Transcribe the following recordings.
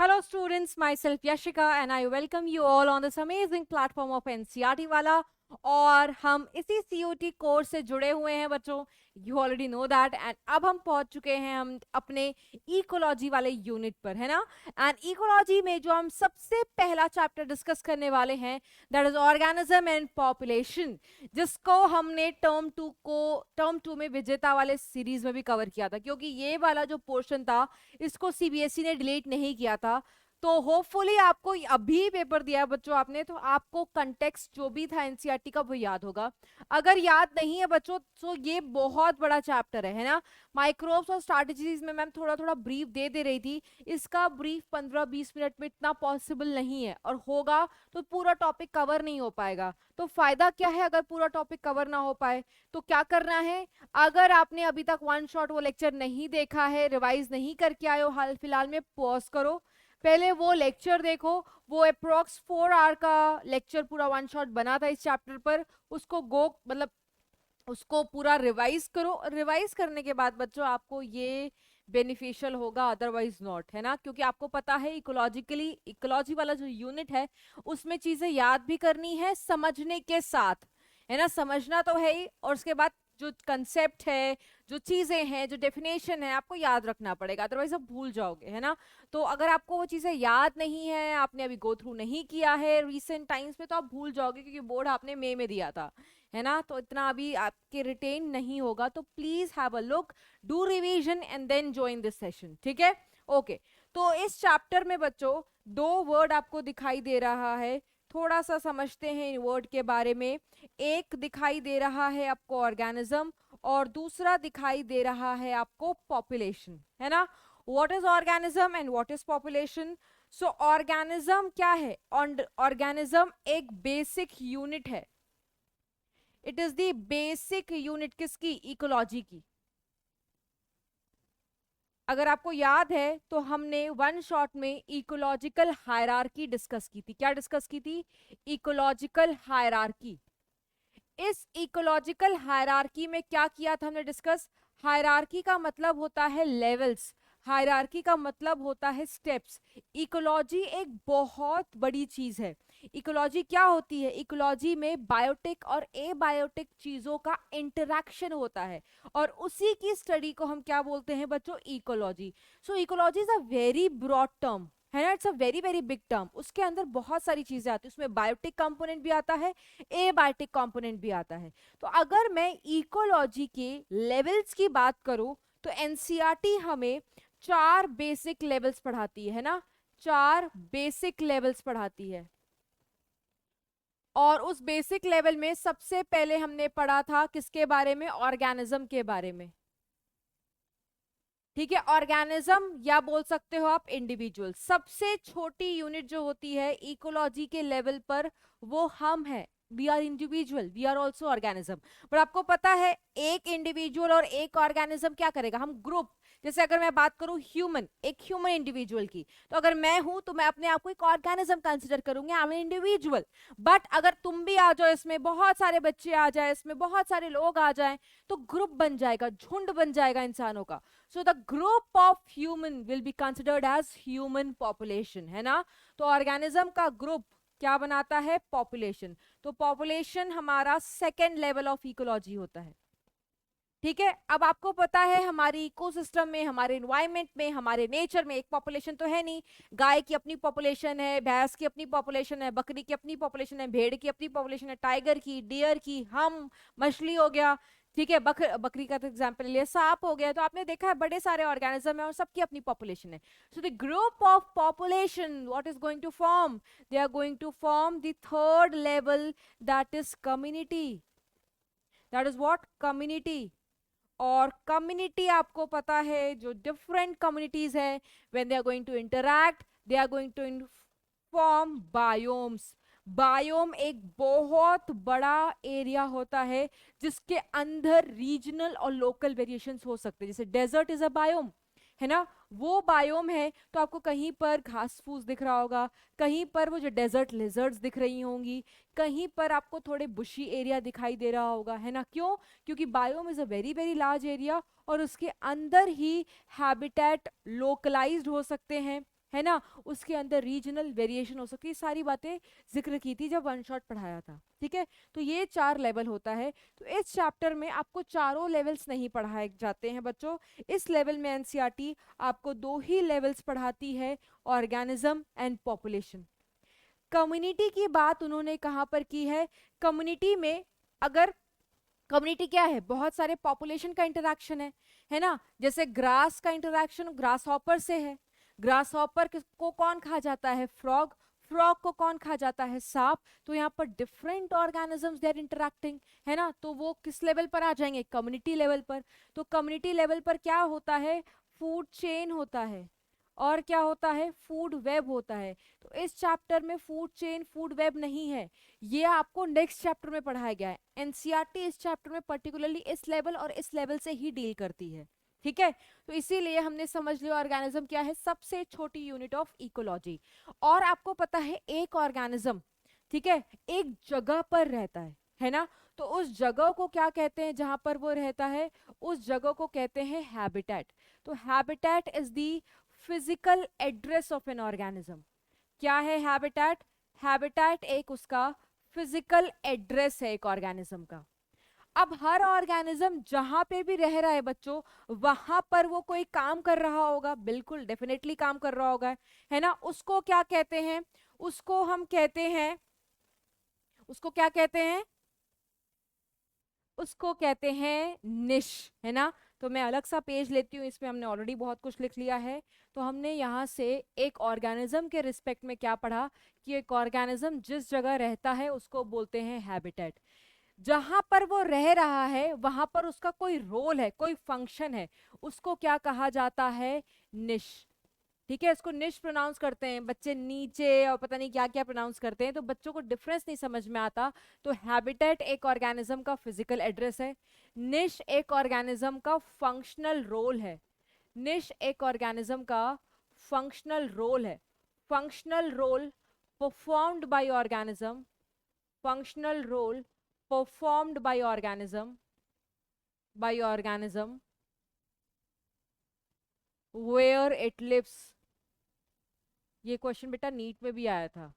Hello students, myself Yashika and I welcome you all on this amazing platform of NCERT वाला। और हम इसी COT course से जुड़े हुए हैं बच्चों, you already know that. And अब हम पहुंच चुके हैं हम अपने इकोलॉजी वाले यूनिट पर, है ना। एंड इकोलॉजी में जो हम सबसे पहला चैप्टर डिस्कस करने वाले हैं that is organism and population, जिसको हमने टर्म टू में विजेता वाले सीरीज में भी कवर किया था, क्योंकि ये वाला जो पोर्शन था इसको CBSE ने डिलीट नहीं किया था। तो होपफुली आपको अभी पेपर दिया है बच्चों आपने, तो आपको कंटेक्स्ट जो भी था एनसीईआरटी का वो याद होगा। अगर याद नहीं है बच्चों तो ये बहुत बड़ा चैप्टर है ना। माइक्रोब्स और स्ट्रैटेजीज में मैम थोड़ा थोड़ा ब्रीफ दे रही थी, इसका ब्रीफ 15-20 मिनट में इतना पॉसिबल नहीं है, और होगा तो पूरा टॉपिक कवर नहीं हो पाएगा। तो फायदा क्या है अगर पूरा टॉपिक कवर ना हो पाए? तो क्या करना है, अगर आपने अभी तक वन शॉट वो लेक्चर नहीं देखा है, रिवाइज नहीं करके आए हो हाल फिलहाल में, पॉज करो, पहले वो लेक्चर देखो। वो अप्रोक्स 4 आवर का लेक्चर पूरा वन शॉट बना था इस चैप्टर पर, उसको मतलब उसको पूरा रिवाइज करो। रिवाइज करने के बाद बच्चों आपको ये बेनिफिशियल होगा, अदरवाइज नॉट, है ना। क्योंकि आपको पता है इकोलॉजी वाला जो यूनिट है उसमें चीजें याद भी करनी है समझने के साथ, है ना। समझना तो है ही, और उसके बाद जो कंसेप्ट है, जो चीजें हैं, जो डेफिनेशन है, आपको याद रखना पड़ेगा, अदरवाइज आप भूल जाओगे, है ना। तो अगर आपको वो चीजें याद नहीं है, आपने अभी गो थ्रू नहीं किया है रिसेंट टाइम्स में, तो आप भूल जाओगे, क्योंकि बोर्ड आपने मई में दिया था, है ना। तो इतना अभी आपके रिटेन नहीं होगा, तो please have a look, do revision and then join this session, ठीक है। ओके, तो इस चैप्टर में बच्चों 2 वर्ड आपको दिखाई दे रहा है, थोड़ा सा समझते हैं इन वर्ड के बारे में। एक दिखाई दे रहा है आपको ऑर्गेनिज्म, और दूसरा दिखाई दे रहा है आपको पॉपुलेशन, है ना। What is organism and what is population? So organism क्या है? ऑर्गेनिज्म एक बेसिक यूनिट है, it is the basic unit किसकी? इकोलॉजी की। अगर आपको याद है तो हमने वन शॉट में इकोलॉजिकल हायरार्की डिस्कस की थी। क्या डिस्कस की थी? Ecological hierarchy. इस इकोलॉजिकल हायरार्की में क्या किया था हमने डिस्कस? हायरार्की का मतलब होता है लेवल्स, हायरार्की का मतलब होता है स्टेप्स। इकोलॉजी एक बहुत बड़ी चीज है। इकोलॉजी क्या होती है? इकोलॉजी में बायोटिक और एबायोटिक चीजों का इंटरैक्शन होता है, और उसी की स्टडी को हम क्या बोलते हैं बच्चों? Ecology. So ecology is a very broad term, है ना, it's a very very big term. उसके अंदर बहुत सारी चीजें आती है, उसमें बायोटिक कंपोनेंट भी आता है, एबायोटिक कंपोनेंट भी आता है। तो अगर मैं इकोलॉजी के लेवल्स की बात करूं तो एनसीईआरटी हमें 4 बेसिक लेवल्स पढ़ाती है ना, 4 बेसिक लेवल्स पढ़ाती है। और उस बेसिक लेवल में सबसे पहले हमने पढ़ा था किसके बारे में? ऑर्गेनिज्म के बारे में, ठीक है। ऑर्गेनिज्म या बोल सकते हो आप इंडिविजुअल। सबसे छोटी यूनिट जो होती है इकोलॉजी के लेवल पर वो हम है। We are individual, we are also organism. पर आपको पता है एक इंडिविजुअल और एक ऑर्गेनिज्म क्या करेगा? हम ग्रुप, जैसे अगर मैं बात करूं ह्यूमन, एक ह्यूमन इंडिविजुअल की, तो अगर मैं हूं तो मैं अपने आप को एक ऑर्गेनिज्म कंसिडर करूंगी, आई एम इंडिविजुअल। बट अगर तुम भी आ जाओ इसमें, बहुत सारे बच्चे आ जाए इसमें, बहुत सारे लोग आ जाए, तो ग्रुप बन जाएगा, झुंड बन जाएगा इंसानों का। So the group of human will be considered as human population, है ना। तो ऑर्गेनिज्म का ग्रुप क्या बनाता है? पॉपुलेशन। तो पॉपुलेशन हमारा सेकेंड लेवल ऑफ इकोलॉजी होता है, ठीक है। अब आपको पता है हमारी इकोसिस्टम में, हमारे एनवायरमेंट में, हमारे नेचर में एक पॉपुलेशन तो है नहीं। गाय की अपनी पॉपुलेशन है, भैंस की अपनी पॉपुलेशन है, बकरी की अपनी पॉपुलेशन है, भेड़ की अपनी पॉपुलेशन है, टाइगर की, डियर की, हम, मछली हो गया, ठीक है। बकरी का तो एग्जाम्पल लिया, सांप हो गया। तो आपने देखा है बड़े सारे ऑर्गेनिज्म है और सबकी अपनी पॉपुलेशन है। So the group of population what is going to form? They are going to form the third level, that is community. That is what? Community. और कम्युनिटी आपको पता है जो डिफरेंट कम्युनिटीज है, when they are going to interact they are going to form biomes. Biome एक बहुत बड़ा area होता है जिसके अंदर रीजनल और लोकल वेरिएशंस हो सकते हैं। जैसे डेजर्ट इज अ बायोम, है ना, वो बायोम है। तो आपको कहीं पर घास फूस दिख रहा होगा, कहीं पर वो जो डेजर्ट लिजर्ड्स दिख रही होंगी, कहीं पर आपको थोड़े बुशी एरिया दिखाई दे रहा होगा, है ना। क्यों? क्योंकि biome is a very very large area, और उसके अंदर ही हैबिटेट लोकलाइज्ड हो सकते हैं, है ना, उसके अंदर रीजनल वेरिएशन हो सकती है, सारी बातें जिक्र की थी जब वन शॉट पढ़ाया था, ठीक है। तो ये 4 लेवल होता है। तो इस चैप्टर में आपको चारों लेवल्स नहीं पढ़ाए जाते हैं बच्चों। इस लेवल में एनसीईआरटी आपको 2 ही लेवल्स पढ़ाती है, ऑर्गेनिज्म एंड पॉपुलेशन। कम्युनिटी की बात उन्होंने कहाँ पर की है, कम्युनिटी में अगर कम्युनिटी क्या है, बहुत सारे पॉपुलेशन का इंटरैक्शन है ना। जैसे ग्रास का इंटरैक्शन ग्रास हॉपर से है, ग्रास हॉपर को कौन खा जाता है, फ्रॉग, फ्रॉग को कौन खा जाता है, सांप। तो यहाँ पर different organisms they are interacting, है ना। तो वो किस लेवल पर आ जाएंगे, कम्युनिटी लेवल पर। तो कम्युनिटी लेवल पर क्या होता है, फूड चेन होता है, और क्या होता है, फूड वेब होता है। तो इस चैप्टर में फूड चेन फूड वेब नहीं है, ये आपको नेक्स्ट चैप्टर में पढ़ाया गया है। एनसीईआरटी इस चैप्टर में पर्टिकुलरली इस लेवल और इस लेवल से ही डील करती है, ठीक है। तो इसीलिए हमने समझ लिया ऑर्गेनिज्म क्या है, सबसे छोटी यूनिट ऑफ इकोलॉजी। और आपको पता है एक ऑर्गेनिज्म, ठीक है, एक जगह पर रहता है ना। तो उस जगह को क्या कहते हैं जहां पर वो रहता है, उस जगह को कहते हैं हैबिटेट। तो habitat is the physical address of an organism. क्या है हैबिटेट, हैबिटेट एक उसका फिजिकल एड्रेस है एक ऑर्गेनिज्म का। अब हर ऑर्गेनिज्म जहां पे भी रह रहा है बच्चों, वहां पर वो कोई काम कर रहा होगा, बिल्कुल डेफिनेटली काम कर रहा होगा, है ना। उसको क्या कहते हैं, उसको हम कहते हैं, उसको क्या कहते हैं, उसको कहते हैं निश, है ना। तो मैं अलग सा पेज लेती हूँ, इसमें हमने ऑलरेडी बहुत कुछ लिख लिया है। तो हमने यहाँ से एक ऑर्गेनिज्म के रिस्पेक्ट में क्या पढ़ा, कि एक ऑर्गेनिज्म जिस जगह रहता है उसको बोलते हैं हैबिटेट। जहां पर वो रह रहा है वहां पर उसका कोई रोल है, कोई फंक्शन है, उसको क्या कहा जाता है, निश, ठीक है। इसको निश प्रोनाउंस करते हैं बच्चे, नीचे और पता नहीं क्या क्या प्रोनाउंस करते हैं, तो बच्चों को डिफरेंस नहीं समझ में आता। तो हैबिटेट एक ऑर्गेनिज्म का फिजिकल एड्रेस है, निश एक ऑर्गेनिज्म का फंक्शनल रोल है, निश एक ऑर्गेनिज्म का फंक्शनल रोल है। Functional role performed by organism, functional role performed by organism where it lives। ये क्वेश्चन बेटा नीट में भी आया था,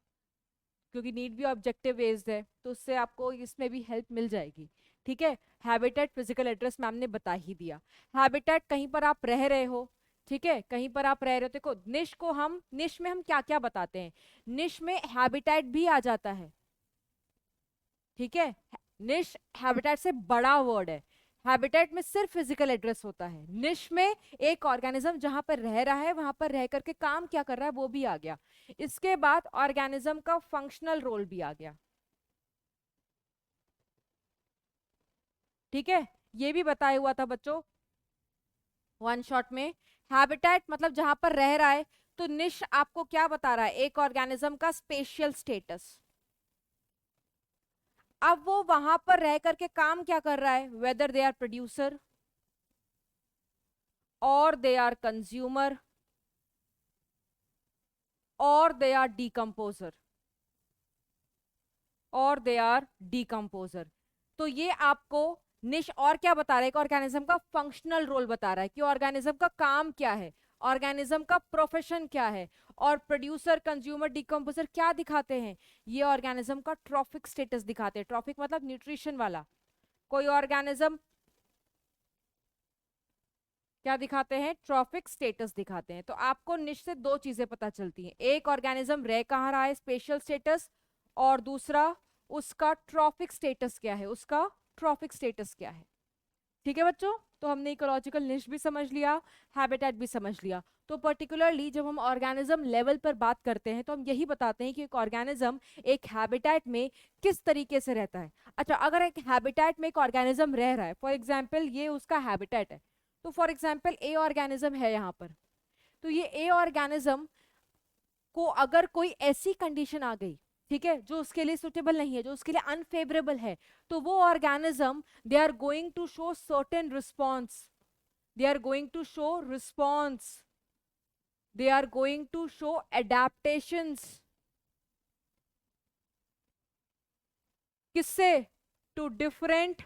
क्योंकि नीट भी ऑब्जेक्टिव बेस्ड है, तो उससे आपको इसमें भी हेल्प मिल जाएगी, ठीक है। हैबिटेट फिजिकल एड्रेस मैम ने बता ही दिया। हैबिटेट कहीं पर आप रह रहे हो, ठीक है, कहीं पर आप रह रहे हो। देखो निश को हम, निश में हम क्या क्या बताते हैं, निश में हैबिटेट भी आ जाता है, ठीक है। निश हैबिटेट से बड़ा वर्ड है, हैबिटेट में सिर्फ फिजिकल एड्रेस होता है, निश में एक ऑर्गेनिज्म जहां पर रह रहा है वहां पर रह करके काम क्या कर रहा है वो भी आ गया। इसके बाद ऑर्गेनिज्म का फंक्शनल रोल भी आ गया, ठीक है। ये भी बताया हुआ था बच्चों वन शॉट में। हैबिटेट मतलब जहां पर रह रहा है, तो निश आपको क्या बता रहा है, एक ऑर्गेनिज्म का स्पेशियल स्टेटस। अब वो वहां पर रह करके काम क्या कर रहा है, वेदर दे आर प्रोड्यूसर और दे आर कंज्यूमर और दे आर डीकम्पोजर, और दे आर डीकम्पोजर। तो ये आपको निश और क्या बता रहा है, एक ऑर्गेनिज्म का फंक्शनल रोल बता रहा है कि ऑर्गेनिज्म का काम क्या है, ऑर्गेनिज्म का प्रोफेशन क्या है। और प्रोड्यूसर कंज्यूमर डीकम्पोजर क्या दिखाते हैं, ये ऑर्गेनिज्म का ट्रॉफिक स्टेटस दिखाते हैं। ट्रॉफिक मतलब न्यूट्रिशन वाला। कोई ऑर्गेनिज्म क्या दिखाते हैं, ट्रॉफिक स्टेटस दिखाते हैं। तो आपको निश से दो चीजें पता चलती हैं, एक ऑर्गेनिज्म रह कहाँ रहा है, स्पेशल स्टेटस, और दूसरा उसका ट्रॉफिक स्टेटस क्या है, उसका ट्रॉफिक स्टेटस क्या है, ठीक है बच्चों। तो हमने इकोलॉजिकल निश भी समझ लिया, हैबिटेट भी समझ लिया। तो पर्टिकुलरली जब हम ऑर्गेनिज्म लेवल पर बात करते हैं तो हम यही बताते हैं कि एक ऑर्गेनिज्म एक हैबिटेट में किस तरीके से रहता है। अच्छा, अगर एक हैबिटेट में एक ऑर्गेनिज्म रह रहा है, फॉर एग्जाम्पल ये उसका हैबिटेट है, तो फॉर एग्जाम्पल ए ऑर्गेनिज्म है यहाँ पर, तो ये ए ऑर्गेनिज्म को अगर कोई ऐसी कंडीशन आ गई, ठीक है, जो उसके लिए सुटेबल नहीं है, जो उसके लिए अनफेवरेबल है, तो वो organism they are going to show certain response, they are going to show response, they are going to show adaptations. किससे, टू डिफरेंट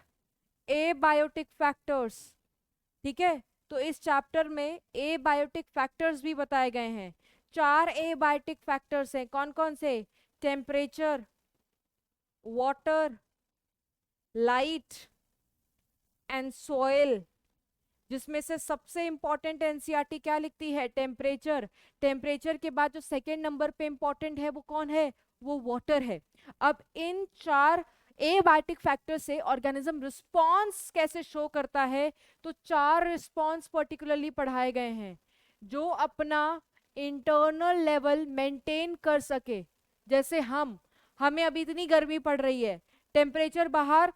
एबायोटिक फैक्टर्स, ठीक है। तो इस चैप्टर में एबायोटिक फैक्टर्स भी बताए गए हैं, 4 एबायोटिक फैक्टर्स हैं, कौन कौन से? Temperature, water, light and soil, जिसमें से सबसे इंपॉर्टेंट एनसीईआरटी क्या लिखती है? टेम्परेचर। टेम्परेचर के बाद जो सेकेंड नंबर पे इंपॉर्टेंट है वो कौन है? वो वाटर है। अब इन 4 एबायोटिक फैक्टर से ऑर्गेनिज्म रिस्पॉन्स कैसे शो करता है? तो 4 रिस्पॉन्स पर्टिकुलरली पढ़ाए गए हैं जो अपना इंटरनल लेवल मेंटेन कर सके। जैसे हमें अभी इतनी गर्मी पड़ रही है, टेम्परेचर बाहर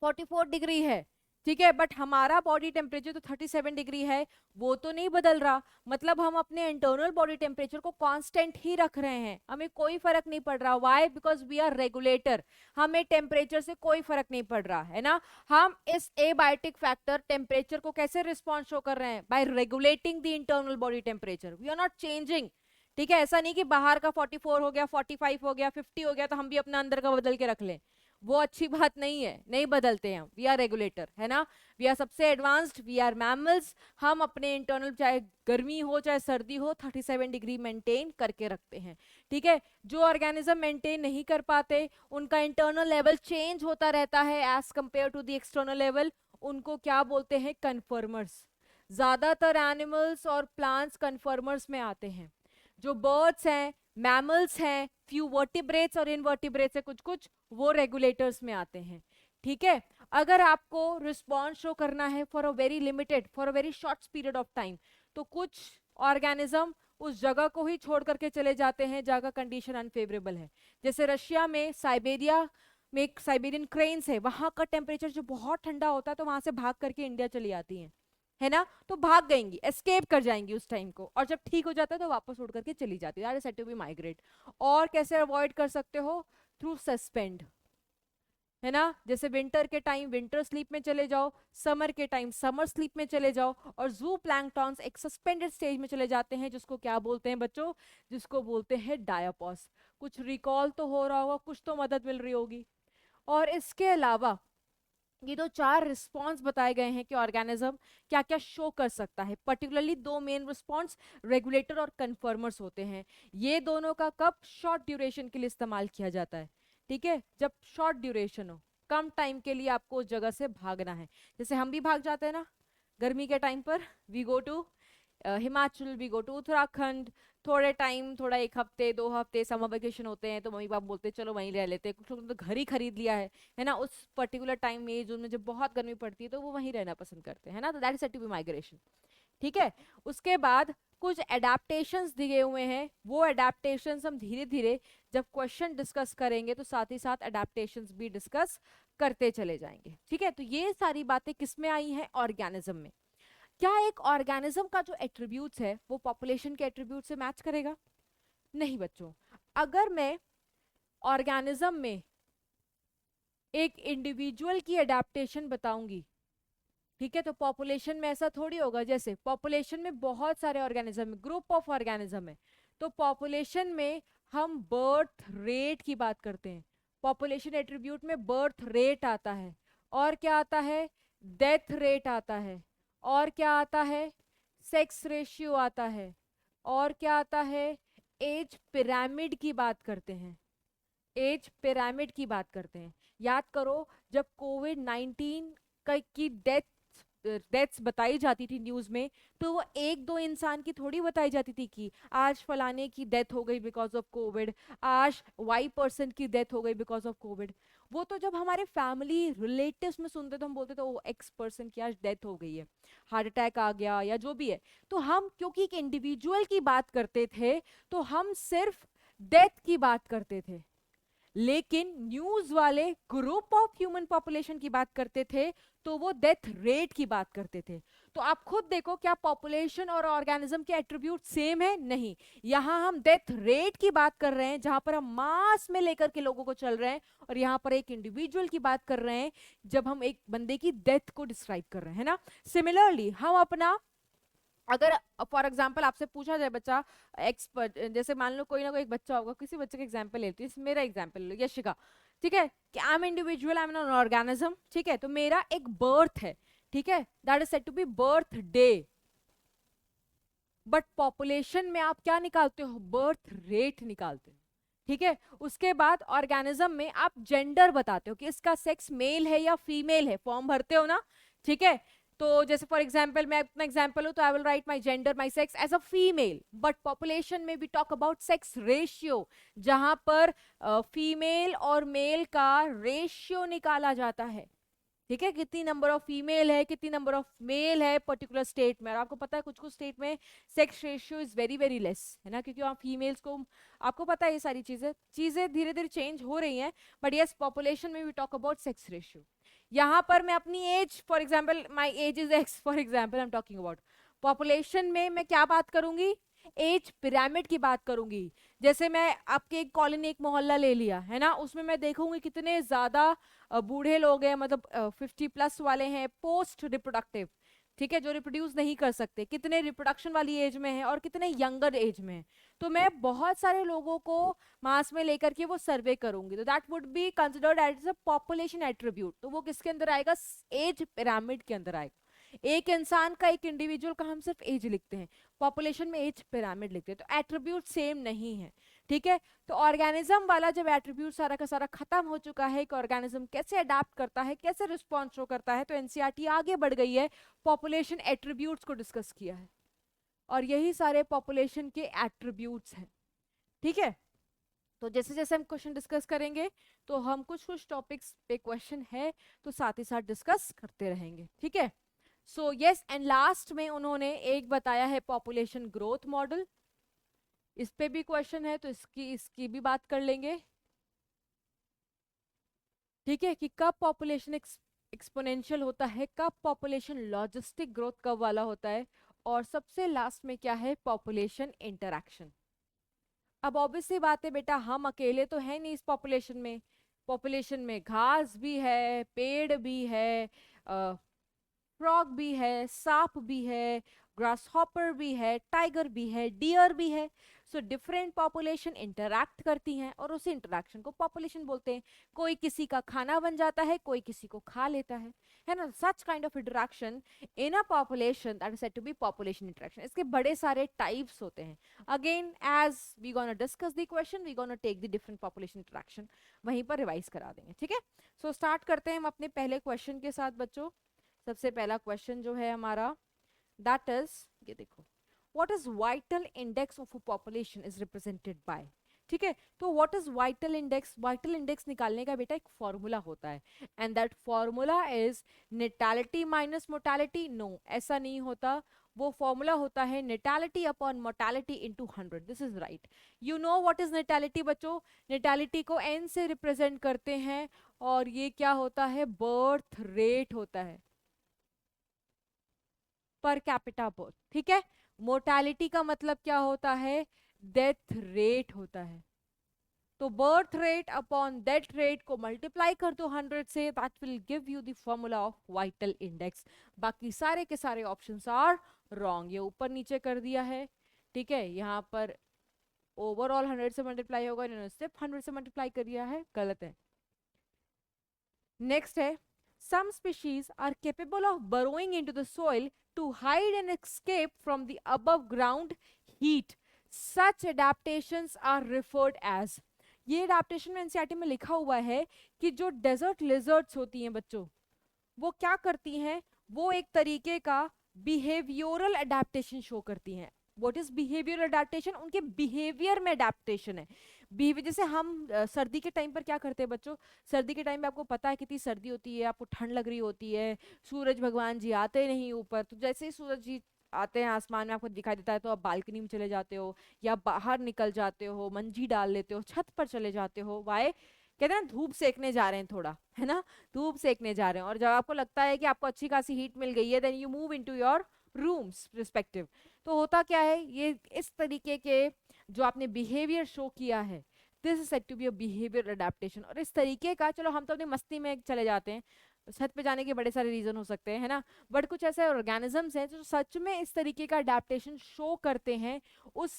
44 डिग्री है, ठीक है, बट हमारा बॉडी टेम्परेचर तो 37 डिग्री है, वो तो नहीं बदल रहा। मतलब हम अपने इंटरनल बॉडी टेम्परेचर को कांस्टेंट ही रख रहे हैं, हमें कोई फर्क नहीं पड़ रहा। Why? Because we are regulator, हमें टेम्परेचर से कोई फर्क नहीं पड़ रहा है ना। हम इस एबायोटिक फैक्टर टेम्परेचर को कैसे रिस्पॉन्स शो कर रहे हैं? By regulating the internal body temperature, we are not changing. ठीक है, ऐसा नहीं कि बाहर का 44 हो गया, 45 हो गया, 50 हो गया तो हम भी अपना अंदर का बदल के रख लें, वो अच्छी बात नहीं है, नहीं बदलते हैं हम, वी आर रेगुलेटर, है ना। वी आर सबसे एडवांस्ड, वी आर मैमल्स, हम अपने इंटरनल चाहे गर्मी हो चाहे सर्दी हो 37 डिग्री मेंटेन करके रखते हैं। ठीक है, जो ऑर्गेनिज्म मेंटेन नहीं कर पाते, उनका इंटरनल लेवल चेंज होता रहता है as compare to the external level, उनको क्या बोलते हैं? कन्फर्मर्स। ज्यादातर एनिमल्स और प्लांट्स कन्फर्मर्स में आते हैं। जो बर्ड्स हैं, मैमल्स हैं, फ्यू वर्टिब्रेट्स और इनवर्टिब्रेट्स है कुछ कुछ, वो रेगुलेटर्स में आते हैं। ठीक है, अगर आपको रिस्पॉन्स शो करना है for a very limited, for a very short period of time, तो कुछ ऑर्गेनिज्म उस जगह को ही छोड़ करके चले जाते हैं जगह कंडीशन अनफेवरेबल है। जैसे रशिया में साइबेरिया में एक साइबेरियन क्रेन्स है, वहां का टेम्परेचर जो बहुत ठंडा होता है तो वहां से भाग करके इंडिया चली आती हैं, है ना। तो भाग गएंगी, एस्केप कर जाएंगी उस टाइम को, और जब ठीक हो जाता है तो वापस उड़ करके चली जाती है, that is said to be migrate. और कैसे अवॉइड कर सकते हो? थ्रू सस्पेंड, है ना। जैसे विंटर के टाइम विंटर स्लीप में चले जाओ, समर के टाइम समर स्लीप में चले जाओ, और जू प्लैंकटॉन्स एक सस्पेंडेड स्टेज में चले जाते हैं, जिसको क्या बोलते हैं बच्चों? जिसको बोलते हैं डायापॉस। कुछ रिकॉल तो हो रहा होगा, कुछ तो मदद मिल रही होगी। और इसके अलावा ये तो 4 रिस्पॉन्स बताए गए हैं कि ऑर्गेनिज्म क्या क्या शो कर सकता है। पर्टिकुलरली 2 मेन रिस्पॉन्स रेगुलेटर और कन्फर्मर्स होते हैं। ये दोनों का कब? शॉर्ट ड्यूरेशन के लिए इस्तेमाल किया जाता है। ठीक है, जब शॉर्ट ड्यूरेशन हो, कम टाइम के लिए आपको उस जगह से भागना है। जैसे हम भी भाग जाते हैं ना गर्मी के टाइम पर, we go to Himachal, we go to Uttarakhand, थोड़े टाइम, थोड़ा 1 हफ्ते 2 हफ्ते समर वेकेशन होते हैं तो मम्मी पापा बोलते हैं चलो वहीं रह लेते हैं। कुछ लोग तो घर ही खरीद लिया है ना, उस पर्टिकुलर टाइम में जोन में जब बहुत गर्मी पड़ती है तो वो वहीं रहना पसंद करते हैं, है ना। तो that is said to be migration. ठीक है, उसके बाद कुछ एडेप्टेशंस दिए हुए हैं, वो एडेप्टेशंस हम धीरे धीरे जब क्वेश्चन डिस्कस करेंगे तो साथ ही साथ एडेप्टेशंस भी डिस्कस करते चले जाएंगे। ठीक है, तो ये सारी बातें किस में आई हैं? ऑर्गेनिज्म में। क्या एक ऑर्गेनिज्म का जो एट्रीब्यूट्स है वो पॉपुलेशन के एट्रीब्यूट से मैच करेगा? नहीं बच्चों। अगर मैं ऑर्गेनिज्म में एक इंडिविजुअल की एडेप्टेशन बताऊंगी, ठीक है, तो पॉपुलेशन में ऐसा थोड़ी होगा। जैसे पॉपुलेशन में बहुत सारे ऑर्गेनिज्म है, ग्रुप ऑफ ऑर्गेनिज्म है, तो पॉपुलेशन में हम बर्थ रेट की बात करते हैं। पॉपुलेशन एट्रीब्यूट में बर्थ रेट आता है, और क्या आता है? डेथ रेट आता है, और क्या आता है? सेक्स रेशियो आता है, और क्या आता है? एज पिरामिड की बात करते हैं, एज पिरामिड की बात करते हैं। याद करो जब कोविड-19 की डेथ्स बताई जाती थी न्यूज में, तो वो 1-2 इंसान की थोड़ी बताई जाती थी कि आज फलाने की डेथ हो गई बिकॉज ऑफ कोविड, आज वाई पर्सन की डेथ हो गई बिकॉज ऑफ कोविड। वो तो जब हमारे फैमिली रिलेटिव्स में सुनते तो हम बोलते थे वो एक्स पर्सन की आज डेथ हो गई है, हार्ट अटैक आ गया या जो भी है। तो हम क्योंकि एक इंडिविजुअल की बात करते थे तो हम सिर्फ डेथ की बात करते थे, लेकिन न्यूज वाले ग्रुप ऑफ ह्यूमन पॉपुलेशन की बात करते थे तो वो डेथ रेट की बात करते थे। तो आप खुद देखो, क्या पॉपुलेशन और ऑर्गेनिज्म के एट्रीब्यूट सेम है? नहीं। यहां हम डेथ रेट की बात कर रहे हैं जहां पर हम मास में लेकर के लोगों को चल रहे हैं, और यहां पर एक इंडिविजुअल की बात कर रहे हैं जब हम एक बंदे की डेथ को डिस्क्राइब कर रहे हैं, है ना। सिमिलरली हम अपना, अगर फॉर एग्जाम्पल आपसे पूछा जाए बच्चा एक्सपर्ट, जैसे मान लो कोई ना कोई एक बच्चा होगा, किसी बच्चे का एग्जाम्पल लेती हूँ, मेरा एग्जाम्पल लो, यशिका। ठीक है, कि I am individual, I am an organism, ठीक है, तो मेरा एक बर्थ है, ठीक है, that is said to be birthday, but population में आप क्या निकालते हो, बर्थ रेट निकालते हो, ठीक है। उसके बाद ऑर्गेनिज्म में आप जेंडर बताते हो कि इसका सेक्स मेल है या फीमेल है, फॉर्म भरते हो ना, ठीक है। तो जैसे फॉर एग्जाम्पल मैं अपना एग्जाम्पल हूं तो I will write my gender my sex as a female, but population में we talk about sex ratio, जहां पर फीमेल और मेल का रेशियो निकाला जाता है, ठीक है। कितनी नंबर ऑफ फीमेल है, कितनी नंबर ऑफ मेल है पर्टिकुलर स्टेट में। और आपको पता है कुछ कुछ स्टेट में sex ratio is very very less, है ना, क्योंकि वहाँ फीमेल्स को, आपको पता है ये सारी चीजें चीजें धीरे धीरे चेंज हो रही हैं। बट यस, पॉपुलेशन में we talk about sex ratio. यहाँ पर मैं अपनी age, for example my age is x, for example I am talking about population में मैं क्या बात करूंगी, एज पिरामिड की बात करूंगी। जैसे मैं आपके एक कॉलोनी, एक मोहल्ला ले लिया है ना, उसमें मैं देखूंगी कितने ज्यादा बूढ़े लोग हैं, मतलब 50+ वाले हैं, पोस्ट रिप्रोडक्टिव, ठीक है, जो रिप्रोड्यूस नहीं कर सकते, कितने रिप्रोडक्शन वाली एज में है और कितने यंगर एज में है। तो मैं बहुत सारे लोगों को मास में लेकर के वो सर्वे करूंगी, तो that would be considered as a population attribute. तो वो किसके अंदर आएगा, एज पिरामिड के अंदर आएगा। एक इंसान का, एक इंडिविजुअल का हम सिर्फ एज लिखते हैं, पॉपुलेशन में एज पिरामिड लिखते हैं, तो एट्रीब्यूट सेम नहीं है, ठीक है। तो ऑर्गेनिज्म वाला जब एट्रीब्यूट सारा का सारा खत्म हो चुका है कि ऑर्गेनिज्म कैसे अडाप्ट करता है, कैसे रिस्पॉन्स शो करता है, तो एनसीईआरटी आगे बढ़ गई है, पॉपुलेशन एट्रीब्यूट्स को डिस्कस किया है, और यही सारे पॉपुलेशन के एट्रीब्यूट्स हैं, ठीक है। तो जैसे जैसे हम क्वेश्चन डिस्कस करेंगे तो हम कुछ कुछ टॉपिक्स पे क्वेश्चन है तो साथ ही साथ डिस्कस करते रहेंगे, ठीक है। सो यस, एंड लास्ट में उन्होंने एक बताया है पॉपुलेशन ग्रोथ मॉडल, इस पे भी क्वेश्चन है तो इसकी इसकी भी बात कर लेंगे, ठीक है, कि कब पॉपुलेशन एक्सपोनेंशियल होता है, कब पॉपुलेशन लॉजिस्टिक ग्रोथ कब वाला होता है, और सबसे लास्ट में क्या है, पॉपुलेशन इंटरैक्शन। अब ऑब्वियसली बात है बेटा, हम अकेले तो है नहीं इस पॉपुलेशन में घास भी है, पेड़ भी है, फ्रॉग भी है, सांप भी है, ग्रास हॉपर भी है, टाइगर भी है, डियर भी है। सो डिफरेंट पॉपुलेशन इंटरैक्ट करती हैं और उस इंटरैक्शन को पॉपुलेशन बोलते हैं। कोई किसी का खाना बन जाता है, कोई किसी को खा लेता है ना। Such kind of interaction in a population that is said to be population interaction. इसके बड़े सारे टाइप्स होते हैं। Again as we gonna discuss the question, we gonna take the different population interaction, वहीं पर रिवाइज करा देंगे, ठीक है। सो स्टार्ट करते हैं हम अपने पहले क्वेश्चन के साथ बच्चों। सबसे पहला क्वेश्चन जो है हमारा, दैट इज, ये देखो, what is vital index of a population is represented by, ठीक है। तो what is vital index, vital index निकालने का बेटा एक फॉर्मूला होता है, and that formula is natality minus mortality. No, ऐसा नहीं होता, वो फॉर्मूला होता है natality upon mortality into 100। This is right. You know what is natality बच्चों, नेटालिटी को एन से रिप्रेजेंट करते हैं, और ये क्या होता है, बर्थ रेट होता है, पर कैपिटा बर्थ, ठीक है। मोर्टालिटी का मतलब क्या होता है, डेथ रेट होता है। तो birth rate upon death rate को मल्टीप्लाई कर दो 100 से, that will give you the formula of vital index. बाकी सारे के सारे ऑप्शंस आर रॉन्ग, ये ऊपर नीचे कर दिया है, ठीक है। यहाँ पर ओवरऑल 100 से मल्टीप्लाई होगा, इन्होंने सिर्फ 100 से मल्टीप्लाई कर दिया है, गलत है। नेक्स्ट है, some species are capable of burrowing into the soil to hide and escape from the above ground heat. Such adaptations are referred as. ये एडाप्टेशन में एनसीईआरटी में लिखा हुआ है कि जो डेजर्ट लिजर्ड्स होती हैं बच्चों, वो क्या करती हैं, वो एक तरीके का बिहेवियरल अडेप्टेशन शो करती हैं। व्हाट इज बिहेवियरल अडेप्टेशन, उनके बिहेवियर में अडेप्टेशन है। बिहेवियर, जैसे हम सर्दी के टाइम पर क्या करते हैं बच्चों, सर्दी के टाइम में आपको पता है कितनी सर्दी होती है, आपको ठंड लग रही होती है, सूरज भगवान जी आते नहीं ऊपर, तो जैसे ही सूरज जी आते हैं आसमान में आपको दिखाई देता है तो आप बालकनी में चले जाते हो, या बाहर निकल जाते हो, मंजी डाल लेते हो, छत पर चले जाते हो, वाई, कहते हैं ना धूप सेकने जा रहे हैं थोड़ा, है ना, धूप सेकने जा रहे हैं। और जब आपको लगता है कि आपको अच्छी खासी हीट मिल गई है, then you move into your rooms respective. तो होता क्या है, ये इस तरीके के जो आपने बिहेवियर शो किया है, this is said to be a behaviour adaptation. और इस तरीके का, चलो हम तो अपनी मस्ती में चले जाते हैं, छत पे जाने के बड़े सारे रीजन हो सकते हैं, है ना, बट कुछ ऐसे ऑर्गेनिजम्स हैं जो सच में इस तरीके का अडेप्टेशन शो करते हैं उस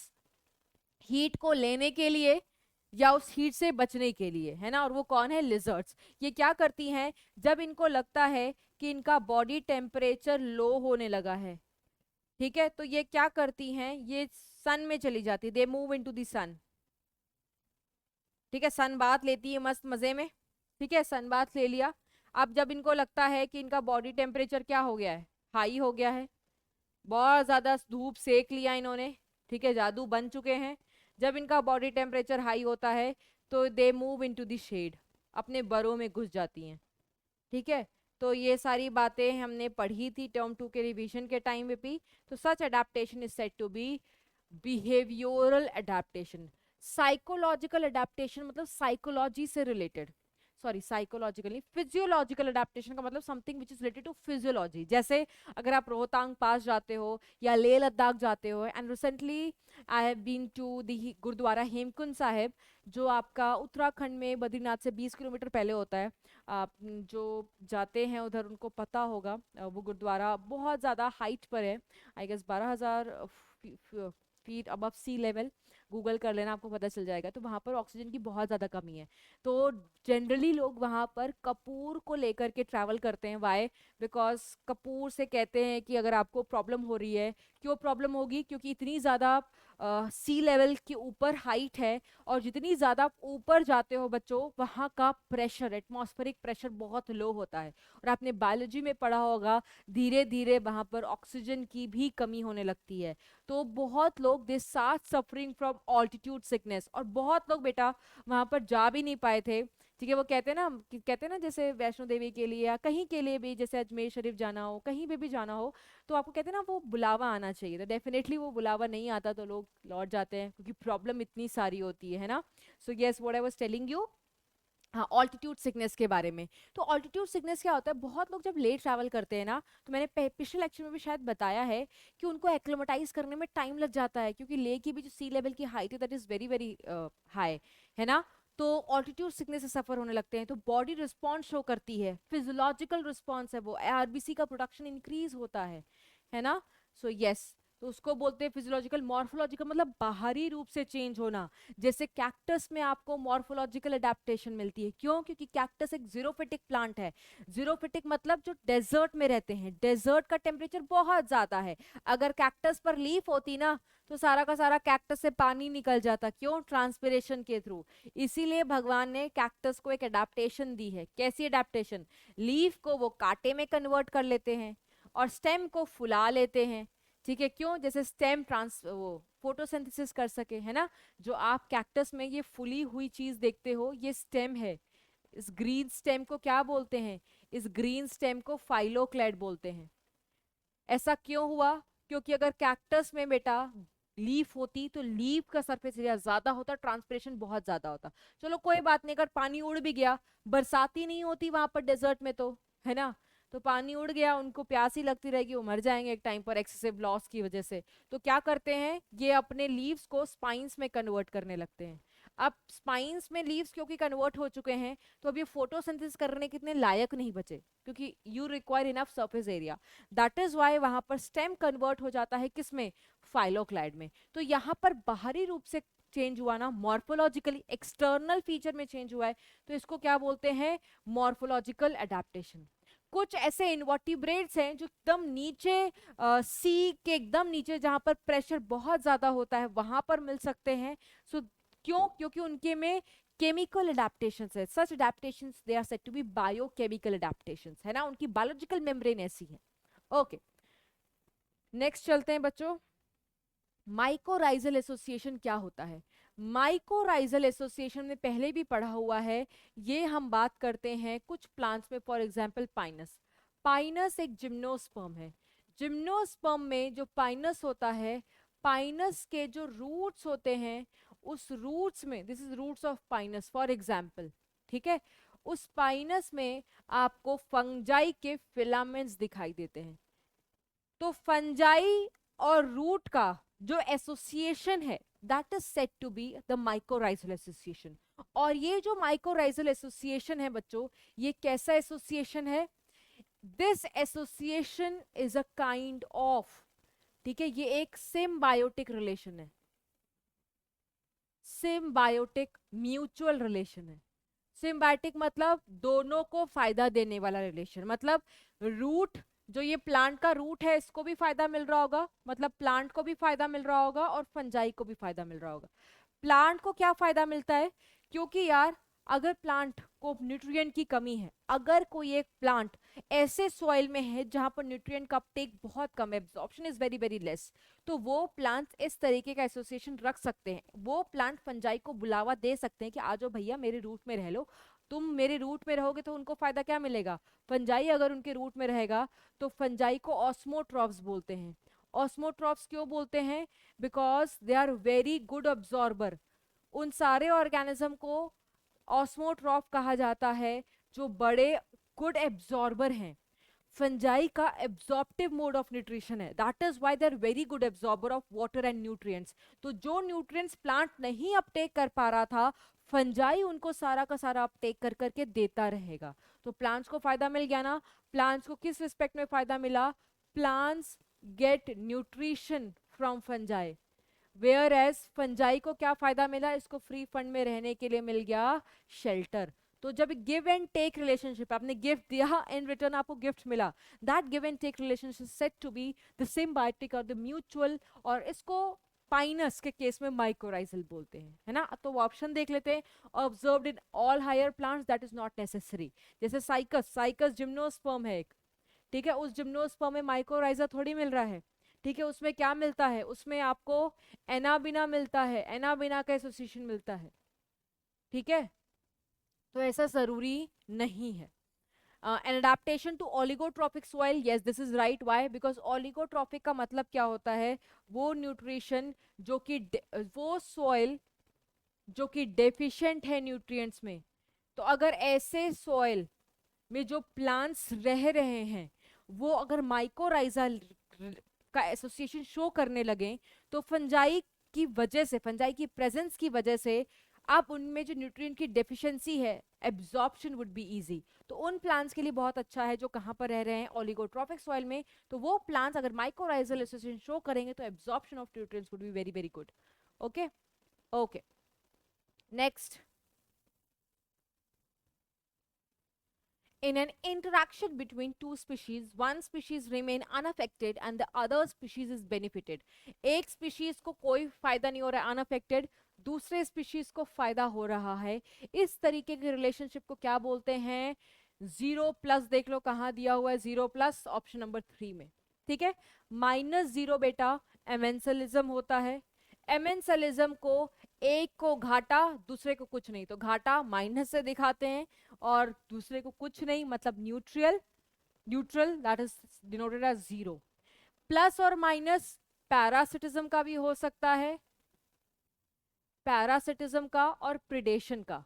हीट को लेने के लिए या उस हीट से बचने के लिए, है ना। और वो कौन है, लिजर्ड्स। ये क्या करती हैं, जब इनको लगता है कि इनका बॉडी टेम्परेचर लो होने लगा है, ठीक है, तो ये क्या करती हैं, ये सन में चली जाती, दे मूव इनटू द सन। ठीक है, सन बाथ लेती है मस्त मजे में। ठीक है, सन बाथ ले लिया। अब जब इनको लगता है कि इनका बॉडी टेम्परेचर क्या हो गया है, हाई हो गया है, बहुत ज्यादा धूप सेक लिया इन्होंने, ठीक है, जादू बन चुके हैं। जब इनका बॉडी टेम्परेचर हाई होता है तो they move into the shade, अपने बरों में घुस जाती हैं। ठीक है, तो ये सारी बातें हमने पढ़ी थी टर्म 2 के रिवीजन के टाइम पे भी। तो such adaptation is said to be behavioural adaptation. Psychological adaptation मतलब साइकोलॉजी से related, sorry psychologically, physiological adaptation का मतलब something which is related to physiology. जैसे अगर आप रोहतांग पास जाते हो या लेह लद्दाख जाते हो, and recently I have been to the gurudwara Hemkund Sahib, जो आपका उत्तराखंड में बद्रीनाथ से 20 किलोमीटर पहले होता है। आप जो जाते हैं उधर उनको पता होगा, वो गुरुद्वारा बहुत ज़्यादा हाइट पर है, I guess 12,000 feet above sea level. Google कर लेना, आपको पता चल जाएगा। तो वहाँ पर ऑक्सीजन की बहुत ज़्यादा कमी है। तो जनरली लोग वहाँ पर कपूर को लेकर के ट्रैवल करते हैं। वाई? बिकॉज कपूर से कहते हैं कि अगर आपको प्रॉब्लम हो रही है, क्यों प्रॉब्लम होगी, क्योंकि इतनी ज़्यादा सी लेवल के ऊपर हाइट है, और जितनी ज़्यादा ऊपर जाते हो बच्चों, वहाँ का प्रेशर, एटमॉस्फेरिक प्रेशर बहुत लो होता है। और आपने बायोलॉजी में पढ़ा होगा, धीरे धीरे वहाँ पर ऑक्सीजन की भी कमी होने लगती है। तो बहुत लोग they start suffering from altitude sickness, और बहुत लोग बेटा वहाँ पर जा भी नहीं पाए थे। ठीक है, वो कहते हैं ना, कहते हैं ना, जैसे वैष्णो देवी के लिए या कहीं के लिए भी, जैसे अजमेर शरीफ जाना हो, कहीं पे भी जाना हो, तो आपको कहते हैं ना वो बुलावा आना चाहिए। तो डेफिनेटली वो बुलावा नहीं आता तो लोग लौट जाते हैं, क्योंकि प्रॉब्लम इतनी सारी होती है ना। So yes, what I was telling you, हाँ, ऑल्टीट्यूड सिकनेस के बारे में। तो ऑल्टीट्यूड सिकनेस क्या होता है, बहुत लोग जब ले ट्रैवल करते हैं ना, तो मैंने पिछले लेक्चर में भी शायद बताया है कि उनको एक्लिमेटाइज करने में टाइम लग जाता है, क्योंकि ले की भी जो सी लेवल की हाइट है that is very very high, है ना। तो ऑल्टीट्यूड सिकनेस से सफर होने लगते हैं, तो बॉडी रिस्पॉन्स शो करती है, फिजियोलॉजिकल रिस्पॉन्स है वो, आरबीसी का प्रोडक्शन इंक्रीज होता है ना। सो यस, तो उसको बोलते हैं फिजियोलॉजिकल। मॉर्फोलॉजिकल मतलब बाहरी रूप से चेंज होना। जैसे कैक्टस में आपको मॉर्फोलॉजिकल अडेप्टेशन मिलती है, क्यों? क्योंकि कैक्टस एक जीरोफिटिक प्लांट है। जीरोफिटिक मतलब जो डेजर्ट में रहते हैं, डेजर्ट का टेम्परेचर बहुत ज्यादा है। अगर कैक्टस पर लीफ होती ना, तो सारा का सारा कैक्टस से पानी निकल जाता, क्यों? ट्रांसपिरेशन के थ्रू। इसीलिए भगवान ने कैक्टस को एक अडेप्टेशन दी है। कैसी अडेप्टेशन? लीफ को वो कांटे में कन्वर्ट कर लेते हैं, और स्टेम को फुला लेते हैं। ठीक है, क्यों? जैसे स्टेम ट्रांस वो फोटोसिंथेसिस कर सके, है ना। जो आप कैक्टस में ये फुली हुई चीज देखते हो, ये स्टेम है। इस ग्रीन स्टेम को क्या बोलते हैं? इस ग्रीन स्टेम को फाइलोक्लेड बोलते हैं। ऐसा क्यों हुआ? क्योंकि अगर कैक्टस में बेटा लीफ होती तो लीफ का सरफेस एरिया ज्यादा होता, ट्रांसपिरेशन बहुत ज्यादा होता। चलो कोई बात नहीं, अगर पानी उड़ भी गया, बरसात ही नहीं होती वहां पर डेजर्ट में, तो है ना, तो पानी उड़ गया, उनको प्यास ही लगती रहेगी, वो मर जाएंगे एक टाइम पर एक्सेसिव लॉस की वजह से। तो क्या करते हैं, ये अपने लीव्स को स्पाइंस में कन्वर्ट करने लगते हैं। अब स्पाइंस में लीव्स क्योंकि कन्वर्ट हो चुके हैं, तो अब ये फोटोसिंथेसिस करने कितने लायक नहीं बचे, क्योंकि you require enough surface area. That is why वहां पर स्टेम कन्वर्ट हो जाता है, किसमें? फाइलोक्लाइड में। तो यहाँ पर बाहरी रूप से चेंज हुआ ना, मॉर्फोलॉजिकली एक्सटर्नल फीचर में चेंज हुआ है, तो इसको क्या बोलते हैं? Morphological adaptation. कुछ ऐसे इन्वर्टिब्रेट्स हैं जो एकदम नीचे, सी के एकदम नीचे, जहां पर प्रेशर बहुत ज्यादा होता है, वहां पर मिल सकते हैं। सो क्यों? क्योंकि उनके में केमिकल अडेप्टेशंस है। Such adaptations they are said to be biochemical adaptations, है ना, उनकी बायोलॉजिकल मेम्ब्रेन ऐसी है। ओके, नेक्स्ट चलते हैं बच्चों। माइकोराइजल एसोसिएशन क्या होता है? माइकोराइजल एसोसिएशन में पहले भी पढ़ा हुआ है। ये हम बात करते हैं कुछ प्लांट्स में, फॉर एग्जांपल पाइनस। पाइनस एक जिम्नोस्पर्म है। जिम्नोस्पर्म में जो पाइनस होता है, पाइनस के जो रूट्स होते हैं, उस रूट्स में, this is roots of Pinus for example, ठीक है, उस पाइनस में आपको फंजाई के फिलामेंट्स दिखाई देते हैं। तो फंजाई और रूट का जो एसोसिएशन है, that is said to be the mycorrhizal association. और ये जो माइकोराइजल एसोसिएशन है बच्चों, ये कैसा एसोसिएशन है? This association is a kind of, ठीक है, ये एक सिम्बायोटिक रिलेशन है। सिम्बायोटिक म्यूचुअल रिलेशन है। सिम्बायोटिक मतलब दोनों को फायदा देने वाला रिलेशन, मतलब रूट जो ये प्लांट का रूट है इसको भी फायदा मिल रहा होगा, मतलब प्लांट को भी फायदा मिल रहा होगा और फंजाई को भी फायदा मिल रहा होगा। प्लांट को क्या फायदा मिलता है, क्योंकि यार अगर प्लांट को न्यूट्रिएंट की कमी है, अगर कोई एक प्लांट ऐसे सॉइल में है जहां पर न्यूट्रिएंट का अपटेक बहुत कम है, absorption is very very less, तो वो प्लांट्स इस तरीके का एसोसिएशन रख सकते हैं, वो प्लांट फंजाई को बुलावा दे सकते हैं कि आ जाओ भैया मेरे रूट में रह लो। तुम मेरे रूट में रहोगे तो उनको फायदा क्या मिलेगा, फंजाई अगर उनके रूट में रहेगा तो फंजाई को ऑस्मोट्रॉफ्स बोलते हैं। ऑस्मोट्रॉफ्स क्यों बोलते हैं, because they are very good absorber. उन सारे ऑर्गेनिज्म को ऑस्मोट्रॉफ कहा जाता है जो बड़े गुड एब्जॉर्बर हैं। फंजाई का एब्जॉर्प्टिव मोड ऑफ न्यूट्रिशन है, that is why they are very good absorber of water and nutrients. तो जो न्यूट्रिएंट्स प्लांट नहीं अपटेक कर पा रहा था, फंजाई उनको सारा का सारा अपटेक कर करके देता रहेगा। तो प्लांट्स को फायदा मिल गया ना। प्लांट्स को किस रिस्पेक्ट में फायदा मिला, plants get nutrition from fungi, whereas fungi को क्या फायदा मिला, इसको फ्री फंड में रहने के लिए मिल गया शेल्टर। तो जब गिव एंड टेक रिलेशनशिप, आपने गिफ्ट दिया इन रिटर्न आपको गिफ्ट मिला, that give and take relationship set to be the symbiotic और द म्यूचुअल, और इसको पाइनस के केस में माइकोराइजल बोलते हैं, है ना। तो वो ऑप्शन देख लेते हैं, observed in all higher plants that is not necessary. जैसे साइकस, साइकस जिम्नोस्पर्म है एक, ठीक है, उस जिम्नोस्पर्म में माइकोराइजा थोड़ी मिल रहा है, ठीक है, उसमें क्या मिलता है, उसमें आपको एनाबिना मिलता है, एनाबिना का एसोसिएशन मिलता है, ठीक है। तो ऐसा जरूरी नहीं है। An adaptation to oligotrophic soil, yes this is right, why, because oligotrophic का मतलब क्या होता है, वो न्यूट्रिशन जो कि वो सॉइल जो कि डेफिशिएंट है न्यूट्रिएंट्स में। तो अगर ऐसे सॉइल में जो प्लांट्स रह रहे हैं वो अगर माइकोराइजा का एसोसिएशन शो करने लगे, तो फंजाई की वजह से, फंजाई की प्रेजेंस की वजह से अब उनमें जो न्यूट्रिएंट की डेफिशिएंसी है, एब्जॉर्प्शन वुड बी इजी। तो उन प्लांट्स के लिए बहुत अच्छा है जो कहाँ पर रह रहे हैं, ओलिगोट्रॉपिक सॉइल में। तो वो प्लांट्स अगर माइकोराइजल एसोसिएशन शो करेंगे तो absorption of nutrients would be very very good. Okay okay, next. In an interaction between two species, one species remain unaffected and the other species is benefited. एक species को कोई फायदा नहीं हो रहा है unaffected, दूसरे species को फायदा हो रहा है, इस तरीके के रिलेशनशिप को क्या बोलते हैं, जीरो प्लस। देख लो कहाँ दिया हुआ है जीरो प्लस, ऑप्शन नंबर 3 में, ठीक है। माइनस जीरो बेटा एमेंसलिज्म होता है। एमेंसलिज्म को एक को घाटा दूसरे को कुछ नहीं, तो घाटा माइनस से दिखाते हैं, और दूसरे को कुछ नहीं मतलब neutral, neutral that is denoted as zero. Plus और माइनस पैरासिटिज्म का भी हो सकता है, पैरासिटिज्म का और प्रिडेशन का।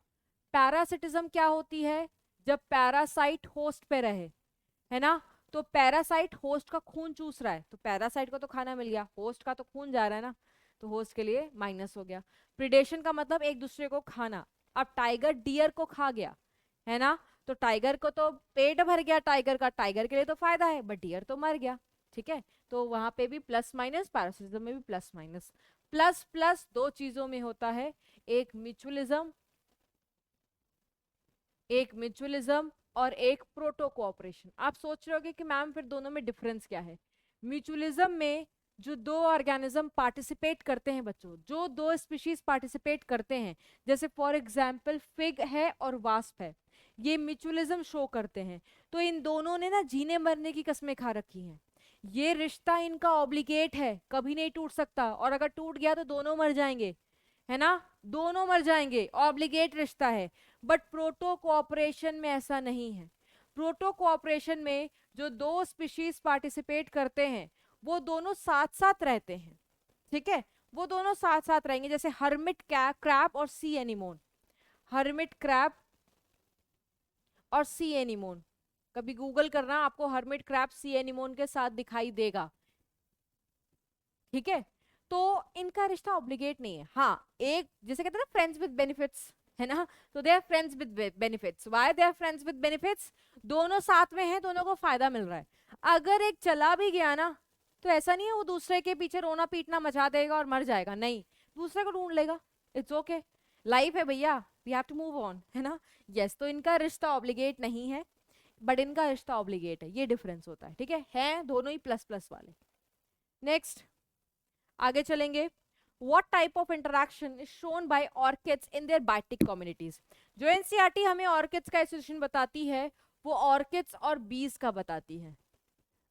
पैरासिटिज्म क्या होती है, जब पैरासाइट होस्ट पे रहे, है ना। तो पैरासाइट होस्ट का खून चूस रहा है, तो पैरासाइट को तो खाना मिल गया, होस्ट का तो खून जा रहा है ना, तो होस्ट के लिए माइनस हो गया। प्रिडेशन का मतलब एक दूसरे को खाना। अब टाइगर डियर को खा गया, है ना, तो टाइगर को तो पेट भर गया टाइगर का, टाइगर के लिए तो फायदा है, बट डियर तो मर गया, ठीक है। तो वहां पे भी प्लस माइनस, पैरासिटिज्म में भी प्लस माइनस। प्लस प्लस दो चीजों में होता है, एक म्यूचुअलिज्म, एक म्यूचुअलिज्म और एक प्रोटो कोऑपरेशन। आप सोच रहे होगे कि मैम फिर दोनों में डिफरेंस क्या है। म्यूचुअलिज्म में जो दो ऑर्गेनिज्म पार्टिसिपेट करते हैं बच्चों, जो दो स्पीशीज पार्टिसिपेट करते हैं, जैसे फॉर एग्जांपल फिग है और वास्प है, ये म्यूचुअलिज्म शो करते हैं। तो इन दोनों ने ना जीने मरने की कस्में खा रखी हैं, ये रिश्ता इनका ऑब्लिगेट है, कभी नहीं टूट सकता, और अगर टूट गया तो दोनों मर जाएंगे, है ना, दोनों मर जाएंगे, ऑब्लिगेट रिश्ता है। बट प्रोटो कोऑपरेशन में ऐसा नहीं है। प्रोटो कोऑपरेशन में जो दो स्पीशीज पार्टिसिपेट करते हैं वो दोनों साथ साथ रहते हैं, ठीक है, वो दोनों साथ साथ रहेंगे, जैसे हर्मिट क्रैब और सी एनिमोन, हर्मिट क्रैब और सी एनिमोन, कभी गूगल करना आपको हर्मिट क्रैब सी एनिमोन के साथ दिखाई देगा, ठीक है। तो इनका रिश्ता ऑब्लिगेट नहीं है। हाँ, एक जैसे कहते हैं ना फ्रेंड्स विद बेनिफिट्स, है ना, तो they are friends with benefits. Why they are friends with benefits, दोनों साथ में हैं, दोनों को फायदा मिल रहा है। अगर एक चला भी गया ना, तो ऐसा नहीं है वो दूसरे के पीछे रोना पीटना मचा देगा और मर जाएगा, नहीं, दूसरे को ढूंढ लेगा, इट्स ओके, लाइफ है भैया, we have to move on, है ना। यस, तो इनका रिश्ता ऑब्लिगेट नहीं है। बट इनका रिश्ता ऑब्लिगेट है, ये डिफरेंस होता है, ठीक है दोनों ही प्लस प्लस वाले। नेक्स्ट आगे चलेंगे। What type of interaction is shown by orchids in their biotic communities? जो एनसीईआरटी हमें ऑर्किड्स का एसोसिएशन बताती है वो ऑर्किड्स और बीज का बताती है,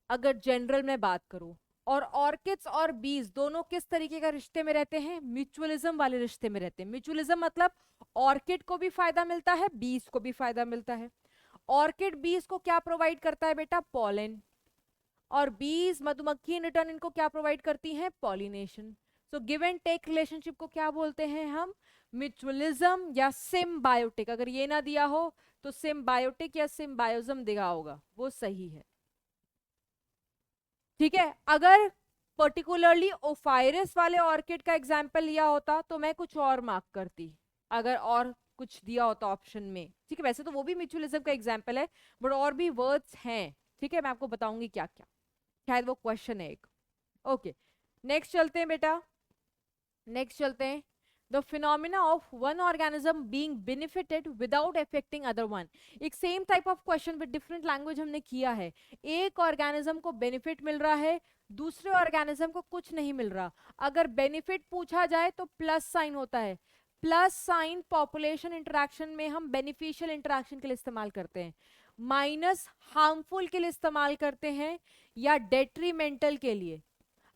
अगर जनरल में बात करूं। और ऑर्किड्स और बीज दोनों किस तरीके का रिश्ते में रहते हैं? म्यूचुअलिज्म वाले रिश्ते में रहते हैं। म्यूचुअलिज्म मतलब ऑर्किड को भी फायदा मिलता है, बीज को भी फायदा मिलता है। ऑर्किड बीज को क्या प्रोवाइड करता है बेटा? पॉलन। और बीज मधुमक्खी इन रिटर्न इनको क्या प्रोवाइड करती हैं? Pollination. So give and take relationship को क्या बोलते हैं हम? म्यूचुअलिज्म या सिम्बायोटिक। अगर ये ना दिया हो तो सिम्बायोटिक या सिम्बायोजम दिया होगा, वो सही है, ठीक है। अगर पर्टिकुलरली ओफायरस वाले ऑर्किड का एग्जाम्पल लिया होता तो मैं कुछ और मार्क करती, अगर और कुछ दिया होता ऑप्शन में, ठीक है। वैसे तो वो भी म्यूचुअलिज्म का एग्जाम्पल है, बट और भी वर्ड्स हैं, ठीक है, मैं आपको बताऊंगी क्या क्या, शायद वो क्वेश्चन है एक। ओके नेक्स्ट चलते हैं बेटा, नेक्स्ट चलते हैं। The phenomena of one organism being benefited without affecting other one. एक same type of question with different language हमने किया है। एक ऑर्गेनिज्म को बेनिफिट मिल रहा है, दूसरे ऑर्गेनिज्म को कुछ नहीं मिल रहा। अगर बेनिफिट पूछा जाए तो प्लस साइन होता है, प्लस साइन पॉपुलेशन इंटरेक्शन में हम बेनिफिशियल इंटरेक्शन के लिए इस्तेमाल करते हैं, माइनस हार्मफुल के लिए इस्तेमाल करते हैं, या डेट्रीमेंटल के लिए।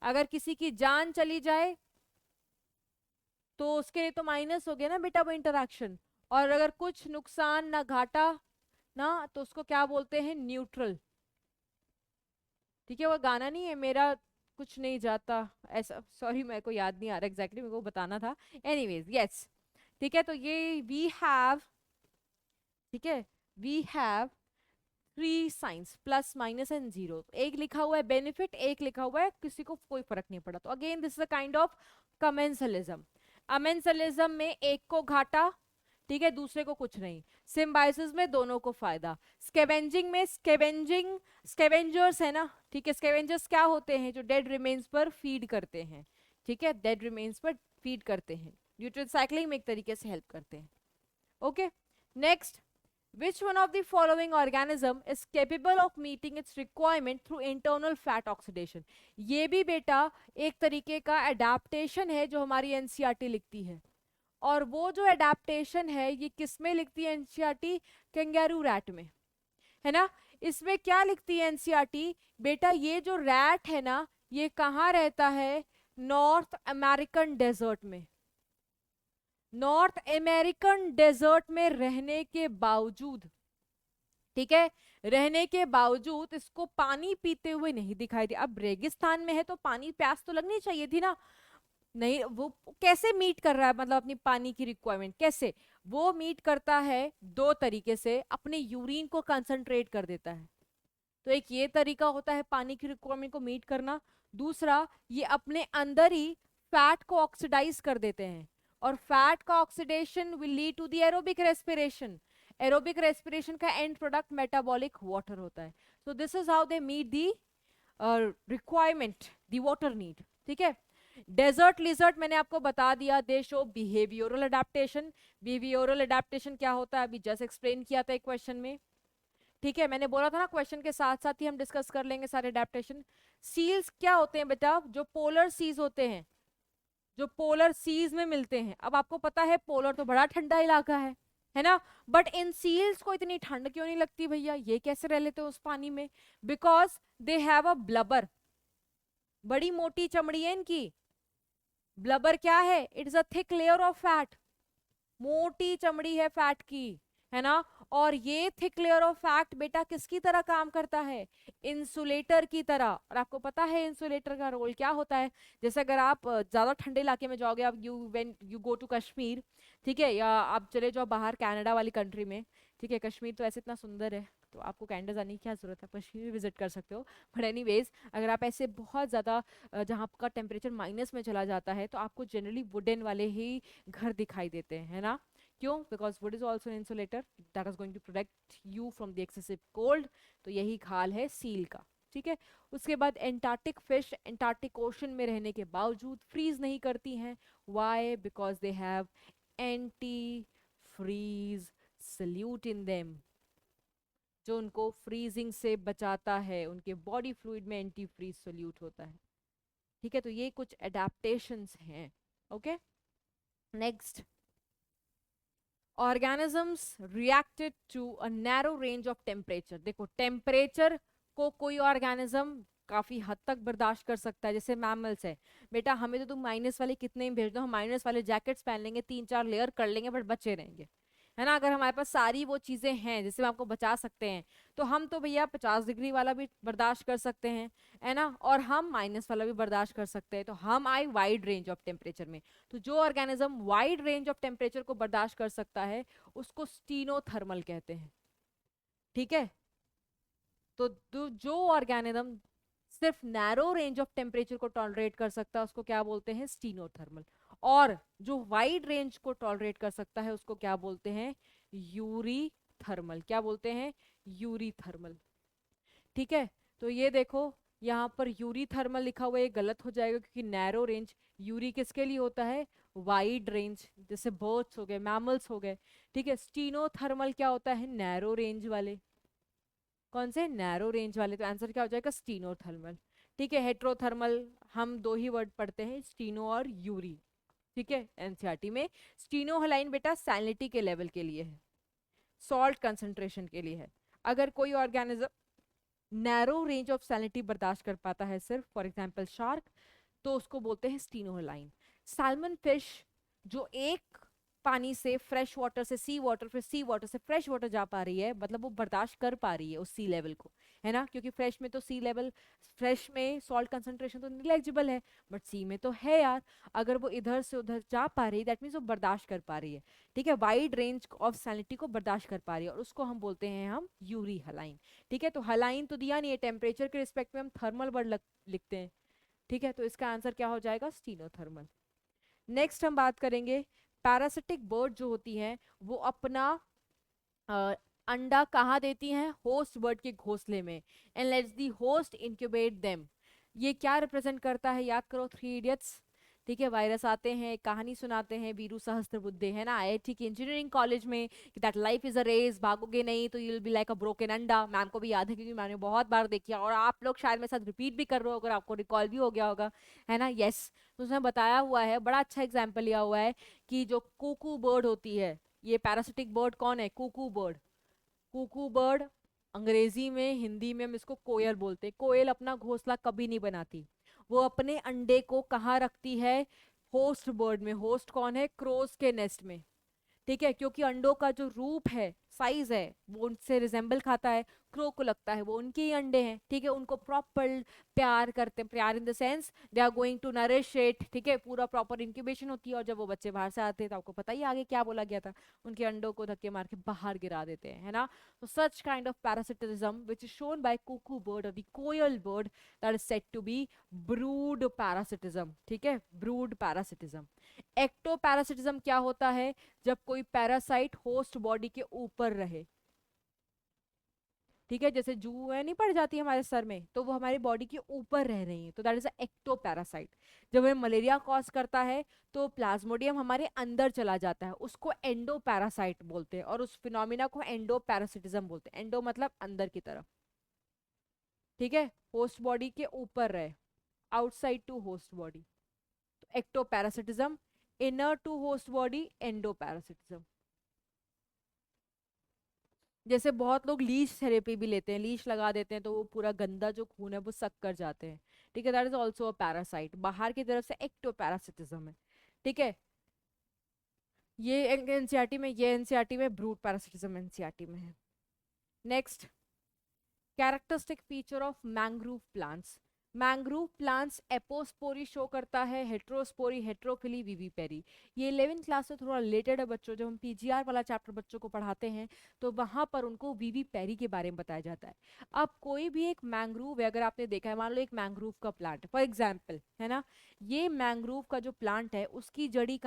अगर किसी की जान चली जाए तो उसके लिए तो माइनस हो गया ना बेटा वो इंटरेक्शन, और अगर कुछ नुकसान ना घाटा ना तो उसको क्या बोलते हैं? न्यूट्रल, ठीक है। वो गाना नहीं है मेरा कुछ नहीं जाता ऐसा, सॉरी मेरे को याद नहीं आ रहा एग्जैक्टली, मेरे को बताना था। एनीवेज यस, ठीक है। तो ये वी हैव, ठीक है, we have three signs plus minus and zero. एक लिखा हुआ है बेनिफिट, एक लिखा हुआ है किसी को कोई फर्क नहीं पड़ा। तो again this is a kind of commensalism. Amensalism में एक को घाटा, ठीक है, दूसरे को कुछ नहीं। सिम्बायोसिस में दोनों को फायदा। स्कैवेंजिंग में स्कैवेंजर्स है ना, ठीक है। स्कैवेंजर्स क्या होते हैं? जो डेड रिमेन्स पर फीड करते हैं, ठीक है, डेड रिमेन्स पर फीड करते हैं, न्यूट्रिएंट साइक्लिंग में एक तरीके से हेल्प करते हैं। Okay next, which one of the following organism is capable of meeting its requirement through internal fat oxidation? ये भी बेटा एक तरीके का एडाप्टेशन है जो हमारी एनसीईआरटी लिखती है। और वो जो एडाप्टेशन है ये किस में लिखती है एनसीईआरटी? कैंगेरू रैट में, है ना। इसमें क्या लिखती है एनसीईआरटी? बेटा ये जो रैट है ना ये कहाँ रहता है? नॉर्थ अमेरिकन डेजर्ट में। नॉर्थ अमेरिकन डेजर्ट में रहने के बावजूद, ठीक है, रहने के बावजूद इसको पानी पीते हुए नहीं दिखाई दिया। अब रेगिस्तान में है तो पानी, प्यास तो लगनी चाहिए थी ना, नहीं। वो कैसे मीट कर रहा है, मतलब अपनी पानी की रिक्वायरमेंट कैसे? वो मीट करता है दो तरीके से, अपने यूरिन को कंसंट्रेट कर देता है, तो एक ये तरीका होता है पानी की रिक्वायरमेंट को मीट करना। दूसरा ये अपने अंदर ही फैट को ऑक्सीडाइज कर देते हैं, और फैट का oxidation will lead to the aerobic respiration. Aerobic respiration का एंड प्रोडक्ट मेटाबॉलिक वाटर होता है। So this is how they meet the requirement, the water need, ठीक है। डेजर्ट लिजर्ट मैंने आपको बता दिया, they show behavioural adaptation. Behavioural adaptation क्या होता है अभी जस्ट एक्सप्लेन किया था एक क्वेश्चन में, ठीक है। मैंने बोला था ना क्वेश्चन के साथ साथ ही हम डिस्कस कर लेंगे सारे अडेप्टेशन। सील्स क्या होते हैं बेटा? जो पोलर सीज होते हैं, जो पोलर सीज में मिलते हैं। अब आपको पता है पोलर तो बड़ा ठंडा इलाका है ना, बट इन सील्स को इतनी ठंड क्यों नहीं लगती भैया? ये कैसे रह लेते हैं उस पानी में? Because they have a blubber, बड़ी मोटी चमड़ी है इनकी। ब्लबर क्या है? It is a thick layer of fat, मोटी चमड़ी है फैट की, है ना। और ये थिक लेयर ऑफ फैट बेटा किसकी तरह काम करता है? इंसुलेटर की तरह। और आपको पता है इंसुलेटर का रोल क्या होता है? जैसे अगर आप ज्यादा ठंडे इलाके में जाओगे, आप यू गो टू कश्मीर, ठीक है, या आप चले जाओ बाहर कनाडा वाली कंट्री में, ठीक है। कश्मीर तो ऐसे इतना सुंदर है तो आपको कनाडा जाने की क्या जरूरत है, कश्मीर विजिट कर सकते हो। बट एनीवेज अगर आप ऐसे बहुत ज्यादा जहाँ का टेम्परेचर माइनस में चला जाता है तो आपको जनरली वुडन वाले ही घर दिखाई देते हैं, है ना। क्यों? Because wood is also insulator that is going to protect you from the excessive cold. तो यही हाल है सील का, ठीक है। उसके बाद एंटार्क्टिक फिश एंटार्क्टिक ओशन में रहने के बावजूद फ्रीज नहीं करती हैं। Why? Because they have anti freeze solute in them. जो उनको फ्रीजिंग से बचाता है, उनके बॉडी फ्लूइड में एंटी फ्रीज सोल्यूट होता है। ठीक है, तो ये कुछ एडेप्टेशंस हैं। Okay, next, organisms reacted to a narrow range of temperature. देखो टेम्परेचर को कोई ऑर्गेनिज्म काफी हद तक बर्दाश्त कर सकता है, जैसे मैमल्स है। बेटा हमें तो तुम माइनस वाले कितने ही भेज दो, हम माइनस वाले जैकेट्स पहन लेंगे, 3-4 लेयर कर लेंगे, बट बचे रहेंगे, है ना। अगर हमारे पास सारी वो चीजें हैं जिससे हम आपको बचा सकते हैं, तो हम तो भैया 50 डिग्री वाला भी बर्दाश्त कर सकते हैं, है ना, और हम माइनस वाला भी बर्दाश्त कर सकते हैं। तो हम आए वाइड रेंज ऑफ टेम्परेचर में। तो जो organism wide range of temperature को बर्दाश्त कर सकता है उसको स्टीनोथर्मल कहते हैं। ठीक है, तो जो ऑर्गेनिज्म सिर्फ नैरो रेंज ऑफ टेम्परेचर को टॉलरेट कर सकता है उसको क्या बोलते हैं, स्टीनोथर्मल। और जो वाइड रेंज को टॉलरेट कर सकता है उसको क्या बोलते हैं, यूरी थर्मल। क्या बोलते हैं, यूरी थर्मल। ठीक है, तो ये देखो यहाँ पर यूरी थर्मल लिखा हुआ है, ये गलत हो जाएगा क्योंकि नैरो रेंज यूरी किसके लिए होता है, वाइड रेंज, जैसे बर्ड्स हो गए, मैमल्स हो गए। ठीक है, स्टीनोथर्मल क्या होता है, नैरो रेंज वाले। कौन से, नैरो रेंज वाले। तो आंसर क्या हो जाएगा, स्टीनोथर्मल। ठीक है, हेट्रोथर्मल हम दो ही वर्ड पढ़ते हैं, स्टीनो और यूरी। ठीक है, एनसीईआरटी में स्टीनो हलाइन बेटा सैलिनिटी के लेवल के लिए है, सॉल्ट कंसंट्रेशन के लिए है। अगर कोई organism narrow range of salinity बर्दाश्त कर पाता है, सिर्फ फॉर एग्जांपल शार्क, तो उसको बोलते हैं स्टीनोहलाइन। सैल्मन फिश जो एक पानी से फ्रेश वाटर से सी वाटर, फिर सी वाटर से फ्रेश वाटर जा पा रही है, मतलब वो बर्दाश्त कर पा रही है उस सी लेवल को, है ना, क्योंकि फ्रेश में तो सी लेवल, फ्रेश में सॉल्ट कंसंट्रेशन तो निग्लेजिबल है, बट सी में तो है यार। अगर वो इधर से उधर जा पा रही है दैट मीन्स वो बर्दाश्त कर पा रही है। ठीक है, वाइड रेंज ऑफ सैलिनिटी को बर्दाश्त कर पा रही है, और उसको हम बोलते हैं हम यूरी हलाइन। ठीक है, तो हलाइन तो दिया नहीं है, टेम्परेचर के रिस्पेक्ट में हम थर्मल वर्ड लिखते हैं। ठीक है, तो इसका आंसर क्या हो जाएगा, स्टीनोथर्मल। नेक्स्ट हम बात करेंगे, पैरासिटिक बर्ड जो होती हैं वो अपना अ, अंडा कहाँ देती हैं, होस्ट बर्ड के घोंसले में, and let's the host incubate them. ये क्या रिप्रेजेंट करता है, याद करो, 3 इडियट्स। ठीक है, वायरस आते हैं, कहानी सुनाते हैं वीरू सहस्त्रबुद्धे, है ना, आईआईटी की इंजीनियरिंग कॉलेज में, कि that life is a race, भागोगे नहीं तो you will be like a broken अंडा। मैम को भी याद है क्योंकि मैंने बहुत बार देखी है, और आप लोग शायद मेरे साथ रिपीट भी कर रहे हो, अगर आपको रिकॉल भी हो गया होगा, है ना। यस, तो उसमें बताया हुआ है, बड़ा अच्छा एग्जाम्पल लिया हुआ है, कि जो कुकू बर्ड होती है, ये पैरासिटिक बर्ड कौन है, कुकू बर्ड। कुकू बर्ड अंग्रेजी में, हिंदी में हम इसको कोयल बोलते हैं। कोयल अपना घोंसला कभी नहीं बनाती, वो अपने अंडे को कहाँ रखती है, होस्ट बर्ड में। होस्ट कौन है, क्रोस के नेस्ट में। ठीक है, क्योंकि अंडों का जो रूप है, साइज है, वो उनसे रिजेंबल खाता है, क्रो को लगता है वो उनके ही अंडे हैं। ठीक है, उनको प्रॉपर प्यार करते हैं, प्यार in the sense they are going to nourish it. ठीक है, पूरा प्रॉपर इंक्यूबेशन होती है, और जब वो बच्चे बाहर से आते हैं तो आपको पता ही आगे क्या बोला गया था, उनके अंडों को धक्के मार के बाहर गिरा देते हैं, है ना। तो such kind of parasitism which is shown by cuckoo bird और the koel bird, that is said to be brood parasitism. ठीक है, ब्रूड पैरासिटिज्म। एक्टोपैरासिटिज्म क्या होता है, जब कोई पैरासाइट होस्ट बॉडी के ऊपर रहे। ठीक है, जैसे जू है नहीं पड़ जाती हमारे सर में, तो वो हमारी बॉडी के ऊपर रह रही है, तो दैट इज एक्टोपैरासाइट। जब हमें मलेरिया कॉज करता है तो प्लाज्मोडियम हमारे अंदर चला जाता है, उसको एंडोपैरासाइट बोलते हैं, और उस फिनोमिना को एंडोपैरासिटिज्म बोलते हैं। एंडो मतलब अंदर की तरफ। ठीक है, होस्ट बॉडी के ऊपर रहे, आउटसाइड टू होस्ट बॉडी, तो ectoparasitism. Inner to host body, endoparasitism. जैसे बहुत लोग लीच थेरेपी भी लेते हैं, लीच लगा देते हैं तो वो पूरा गंदा जो खून है वो सक कर जाते हैं। ठीक है, that is also a parasite, बाहर की तरफ से एक्टोपैरासिटिज्म है। ठीक है, ये एनसीईआरटी में, ये एनसीईआरटी में, ब्रूट पैरासिटिज्म एनसीईआरटी में है। Next, characteristic feature of mangrove plants. Mangrove plants apospory show करता है, हेट्रोस्पोरी, हेट्रोफिली, विविपेरी। ये 11th क्लास से थोड़ा रिलेटेड है बच्चों, जब हम पीजीआर वाला चैप्टर बच्चों को पढ़ाते हैं तो वहां पर उनको विविपेरी के बारे में बताया जाता है। अब कोई भी एक मैंग्रोव है, अगर आपने देखा है, मान लो एक मैंग्रोव का प्लांट फॉर एग्जाम्पल, है ना, ये मैंग्रोव का जो प्लांट है उसकी जड़ें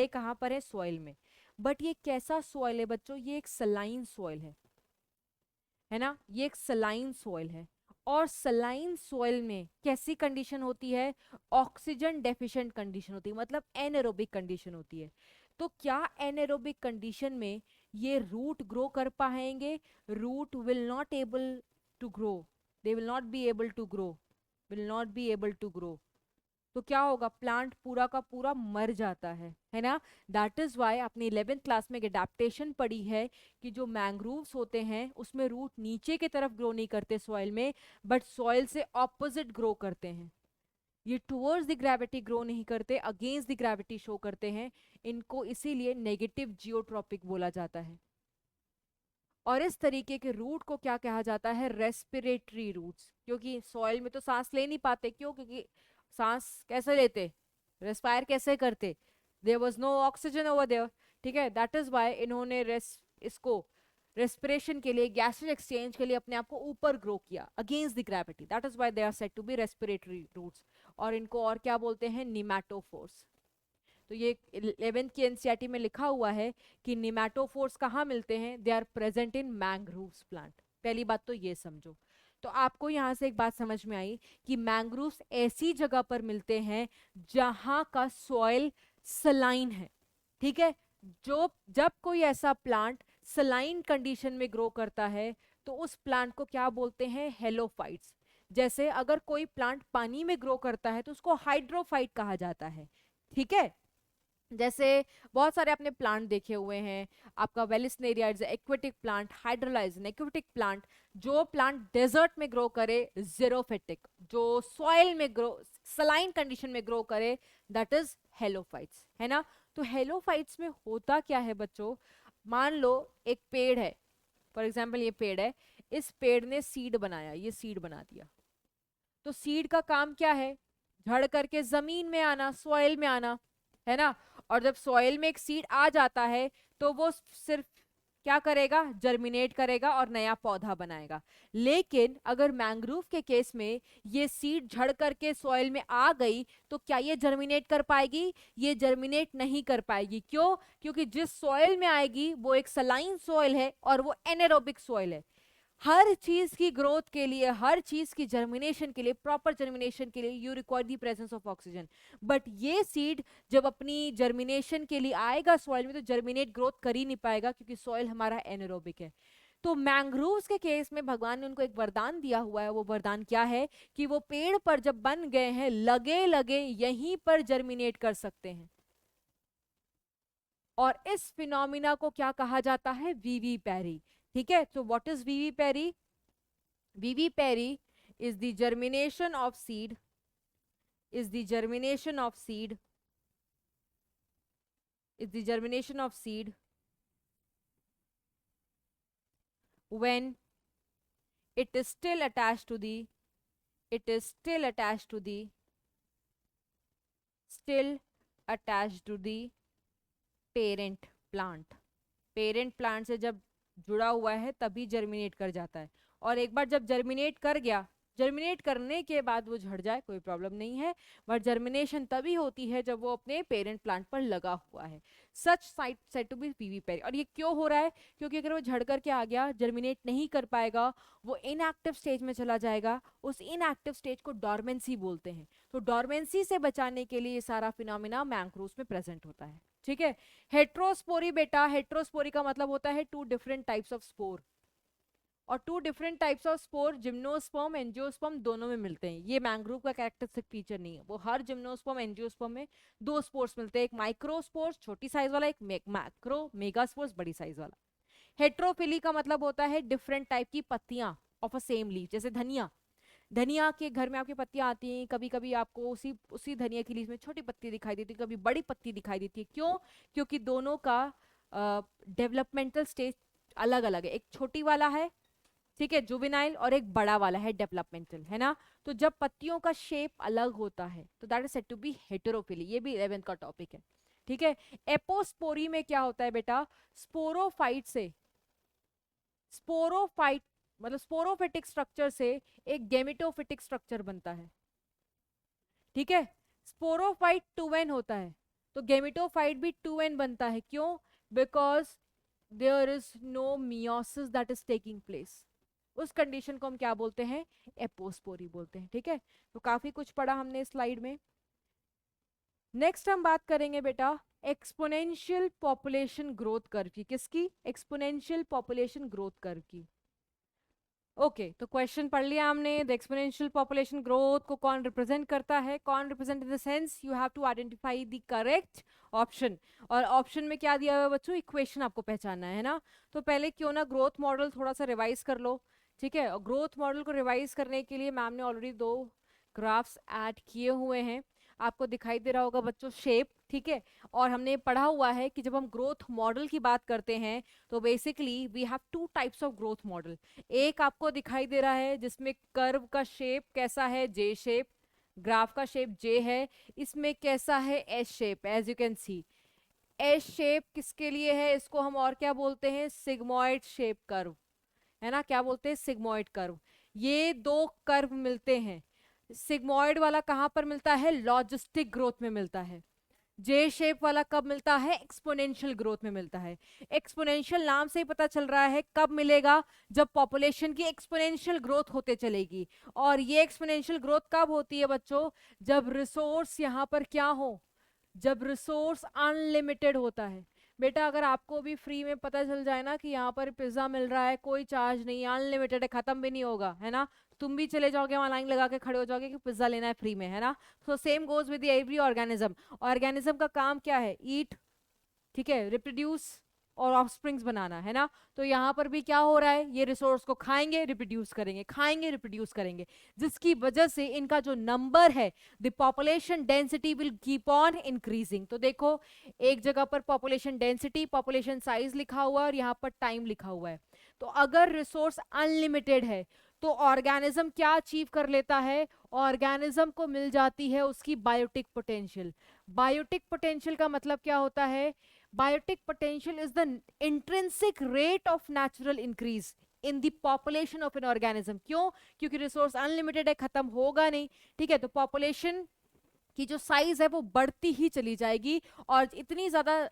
कहाँ पर है, सॉइल में। बट ये कैसा सॉइल है बच्चों, ये एक सलाइन सॉइल है ना, ये एक सलाइन सॉइल है। और सलाइन सॉइल में कैसी कंडीशन होती है, ऑक्सीजन डेफिशिएंट कंडीशन होती है, मतलब एनएरोबिक कंडीशन होती है। तो क्या एनारोबिक कंडीशन में ये रूट ग्रो कर पाएंगे? Root will not able to grow, they will not be able to grow, will not be able to grow. तो क्या होगा, प्लांट पूरा का पूरा मर जाता है ना। दैट इज वाई आपने 11th क्लास में एक एडेप्टेशन पढ़ी है कि जो मैंग्रोव्स होते हैं उसमें रूट नीचे की तरफ ग्रो नहीं करते सॉइल में, बट सॉइल से ऑपोजिट ग्रो करते हैं। ये टुवर्ड्स द ग्रेविटी ग्रो नहीं करते, अगेंस्ट द ग्रेविटी शो करते हैं। इनको इसीलिए नेगेटिव जियोट्रॉपिक बोला जाता है। और इस तरीके के रूट को क्या कहा जाता है? Respiratory roots. क्योंकि सॉइल में तो सांस ले नहीं पाते, क्यों? क्योंकि सांस कैसे लेते, रेस्पायर कैसे करते, there was no oxygen over there, ठीक है। दैट इज व्हाई इन्होंने इसको रेस्पिरेशन के लिए, गैसेज एक्सचेंज के लिए अपने आप को ऊपर ग्रो किया against the gravity. That is why they are said to be respiratory roots. और इनको और क्या बोलते हैं? निमैटोफोर्स। तो ये 11th की एनसीईआरटी में लिखा हुआ है कि निमैटोफोर्स कहाँ मिलते हैं? They are present in mangroves plant. पहली बात तो ये समझो। तो आपको यहाँ से एक बात समझ में आई कि मैंग्रोव्स ऐसी जगह पर मिलते हैं जहां का सॉइल सलाइन है, ठीक है। जो जब कोई ऐसा प्लांट सलाइन कंडीशन में ग्रो करता है तो उस प्लांट को क्या बोलते हैं? हेलोफाइट्स। जैसे अगर कोई प्लांट पानी में ग्रो करता है तो उसको हाइड्रोफाइट कहा जाता है, ठीक है। जैसे बहुत सारे आपने प्लांट देखे हुए हैं, आपका Vallisneria is aquatic plant, hydrolyse aquatic plant. जो प्लांट डेजर्ट में ग्रो करे जेरोफिटिक, जो सॉइल में ग्रो, सलाइन कंडीशन में ग्रो करे, दैट इज हेलोफाइट्स, है ना। तो हेलोफाइट्स में होता क्या है बच्चों? मान लो एक पेड़ है, फॉर एग्जाम्पल ये पेड़ है, इस पेड़ ने सीड बनाया, ये सीड बना दिया। तो सीड का काम क्या है? झड़ करके जमीन में आना, सॉइल में आना, है ना। और जब सॉइल में एक सीड आ जाता है तो वो सिर्फ क्या करेगा? जर्मिनेट करेगा और नया पौधा बनाएगा। लेकिन अगर मैंग्रोव के केस में ये सीड झड़ करके सॉइल में आ गई तो क्या ये जर्मिनेट कर पाएगी? ये जर्मिनेट नहीं कर पाएगी। क्यों? क्योंकि जिस सॉइल में आएगी वो एक सलाइन सॉइल है और वो एनारोबिक सॉइल है। हर चीज की ग्रोथ के लिए, हर चीज की जर्मिनेशन के लिए, प्रॉपर जर्मिनेशन के लिए you require the presence of oxygen. But ये सीड जब अपनी जर्मिनेशन के लिए आएगा सॉइल में तो जर्मिनेट ग्रोथ कर ही नहीं पाएगा क्योंकि सॉइल हमारा एनारोबिक है। तो मैंग्रोव्स के केस में भगवान ने उनको एक वरदान दिया हुआ है। वो वरदान क्या है? कि वो पेड़ पर जब बन गए हैं लगे लगे यहीं पर जर्मिनेट कर सकते हैं। और इस फिनोमिना को क्या कहा जाता है? वीवी पैरी, ठीक है। तो what is vivipary? Vivipary is the germination of seed, is the germination of seed, is the germination of seed when it is still attached to the, it is still attached to the, still attached to the parent plant। Parent plant से जब जुड़ा हुआ है तभी germinate कर जाता है। और एक बार जब जर्मिनेट कर गया, जर्मिनेट करने के बाद वो झड़ जाए कोई प्रॉब्लम नहीं है, बट जर्मिनेशन तभी होती है जब वो अपने पेरेंट प्लांट पर लगा हुआ है। Such site said to be vivipary. और ये क्यों हो रहा है? क्योंकि अगर वो झड़ करके आ गया, जर्मिनेट नहीं कर पाएगा, वो इनएक्टिव स्टेज में चला जाएगा। उस इनएक्टिव स्टेज को डॉर्मेंसी बोलते हैं। तो डॉर्मेंसी से बचाने के लिए ये सारा फिनोमिना मैंग्रोव्स में प्रेजेंट होता है, ठीक है। हेट्रोस्पोरी बेटा, हेट्रोस्पोरी का मतलब होता है two different types of spore. और two different types of spore gymnosperm angiosperm दोनों में मिलते हैं। ये मैंग्रोव का कैरेक्टरिस्टिक फीचर नहीं है। वो हर जिम्नोस्पर्म एंजियोस्पर्म में दो स्पोर्स मिलते हैं, एक माइक्रोस्पोर्स छोटी साइज वाला, एक मैक्रो मेगास्पोर्स बड़ी साइज वाला। हेट्रोफिली का मतलब होता है डिफरेंट टाइप की पत्तियां ऑफ अ सेम लीफ। जैसे धनिया, धनिया के घर में आपकी पत्तियां आती हैं, कभी कभी आपको उसी उसी धनिया की लीफ में छोटी पत्ती दिखाई देती है, कभी बड़ी पत्ती दिखाई देती है। क्यों? क्योंकि दोनों का डेवलपमेंटल स्टेज अलग अलग है। एक छोटी वाला है, ठीक है, जुवेनाइल, और एक बड़ा वाला है डेवलपमेंटल, है ना। तो जब पत्तियों का शेप अलग होता है तो that is said to be heterophylly. ये भी 11th का टॉपिक है, ठीक है। एपोस्पोरी में क्या होता है बेटा? स्पोरोफाइट से, स्पोरोफाइट मतलब स्पोरोफिटिक स्ट्रक्चर से एक गेमेटोफिटिक स्ट्रक्चर बनता है, ठीक है। स्पोरोफाइट 2n होता है तो गेमेटोफाइट भी 2n बनता है। क्यों? Because there is no meiosis that is taking place. उस कंडीशन को हम क्या बोलते हैं? एपोस्पोरी बोलते हैं, ठीक है। तो काफी कुछ पढ़ा हमने इस स्लाइड में। नेक्स्ट हम बात करेंगे बेटा एक्सपोनेंशियल पॉपुलेशन ग्रोथ कर्व की, किसकी? एक्सपोनेंशियल पॉपुलेशन ग्रोथ कर्व की। ओके तो क्वेश्चन पढ़ लिया हमने। द एक्सपोनेंशियल पॉपुलेशन ग्रोथ को कौन रिप्रेजेंट करता है? कौन represent in the sense you have to identify the correct option. और ऑप्शन में क्या दिया हुआ है बच्चों? इक्वेशन आपको पहचानना है ना। तो पहले क्यों ना ग्रोथ मॉडल थोड़ा सा रिवाइज कर लो, ठीक है। और ग्रोथ मॉडल को रिवाइज करने के लिए मैम ने ऑलरेडी 2 ग्राफ्स ऐड किए हुए हैं, आपको दिखाई दे रहा होगा बच्चों शेप, ठीक है। और हमने पढ़ा हुआ है कि जब हम ग्रोथ मॉडल की बात करते हैं तो basically we have 2 types of growth model. एक आपको दिखाई दे रहा है जिसमें कर्व का शेप कैसा है? जे शेप, ग्राफ का शेप जे है। इसमें कैसा है? S shape. As you can see S shape किसके लिए है? इसको हम और क्या बोलते हैं? सिग्मॉइड शेप कर्व, है ना। क्या बोलते हैं? Sigmoid curve. ये 2 कर्व मिलते हैं। सिग्मॉइड वाला कहां पर मिलता है? लॉजिस्टिक ग्रोथ में मिलता है। जे शेप वाला कब मिलता है? एक्सपोनेंशियल ग्रोथ में मिलता है। एक्सपोनेंशियल नाम से ही पता चल रहा है कब मिलेगा? जब पॉपुलेशन की एक्सपोनेंशियल ग्रोथ होते चलेगी। और ये एक्सपोनेंशियल ग्रोथ कब होती है बच्चों? जब रिसोर्स यहाँ पर क्या हो? जब रिसोर्स अनलिमिटेड होता है। बेटा अगर आपको भी फ्री में पता चल जाए ना कि यहाँ पर पिज्जा मिल रहा है, कोई चार्ज नहीं, अनलिमिटेड है, खत्म भी नहीं होगा, है ना, तुम भी चले जाओगे वहां, लाइन लगा के खड़े हो जाओगे कि पिज्जा लेना है फ्री में, है ना। So same goes with every organism. Organism का काम क्या है? ईट, ठीक है, रिप्रोड्यूस और ऑफस्प्रिंग्स बनाना, है ना। तो यहाँ पर भी क्या हो रहा है? ये रिसोर्स को खाएंगे, रिप्रोड्यूस करेंगे, खाएंगे, रिप्रोड्यूस करेंगे, जिसकी वजह से इनका जो नंबर है, the population density will keep on increasing. तो देखो एक जगह पर पॉपुलेशन डेंसिटी, पॉपुलेशन साइज लिखा हुआ है और यहाँ पर टाइम लिखा हुआ है। तो अगर रिसोर्स अनलिमिटेड है तो ऑर्गेनिज्म क्या अचीव कर लेता है? ऑर्गेनिज्म को मिल जाती है उसकी बायोटिक पोटेंशियल। बायोटिक पोटेंशियल का मतलब क्या होता है? Biotic potential is the intrinsic rate of natural increase in the population of an organism. क्यों? क्योंकि रिसोर्स अनलिमिटेड है, खत्म होगा नहीं, ठीक है। तो पॉपुलेशन की जो साइज है वो बढ़ती ही चली जाएगी। और इतनी ज्यादा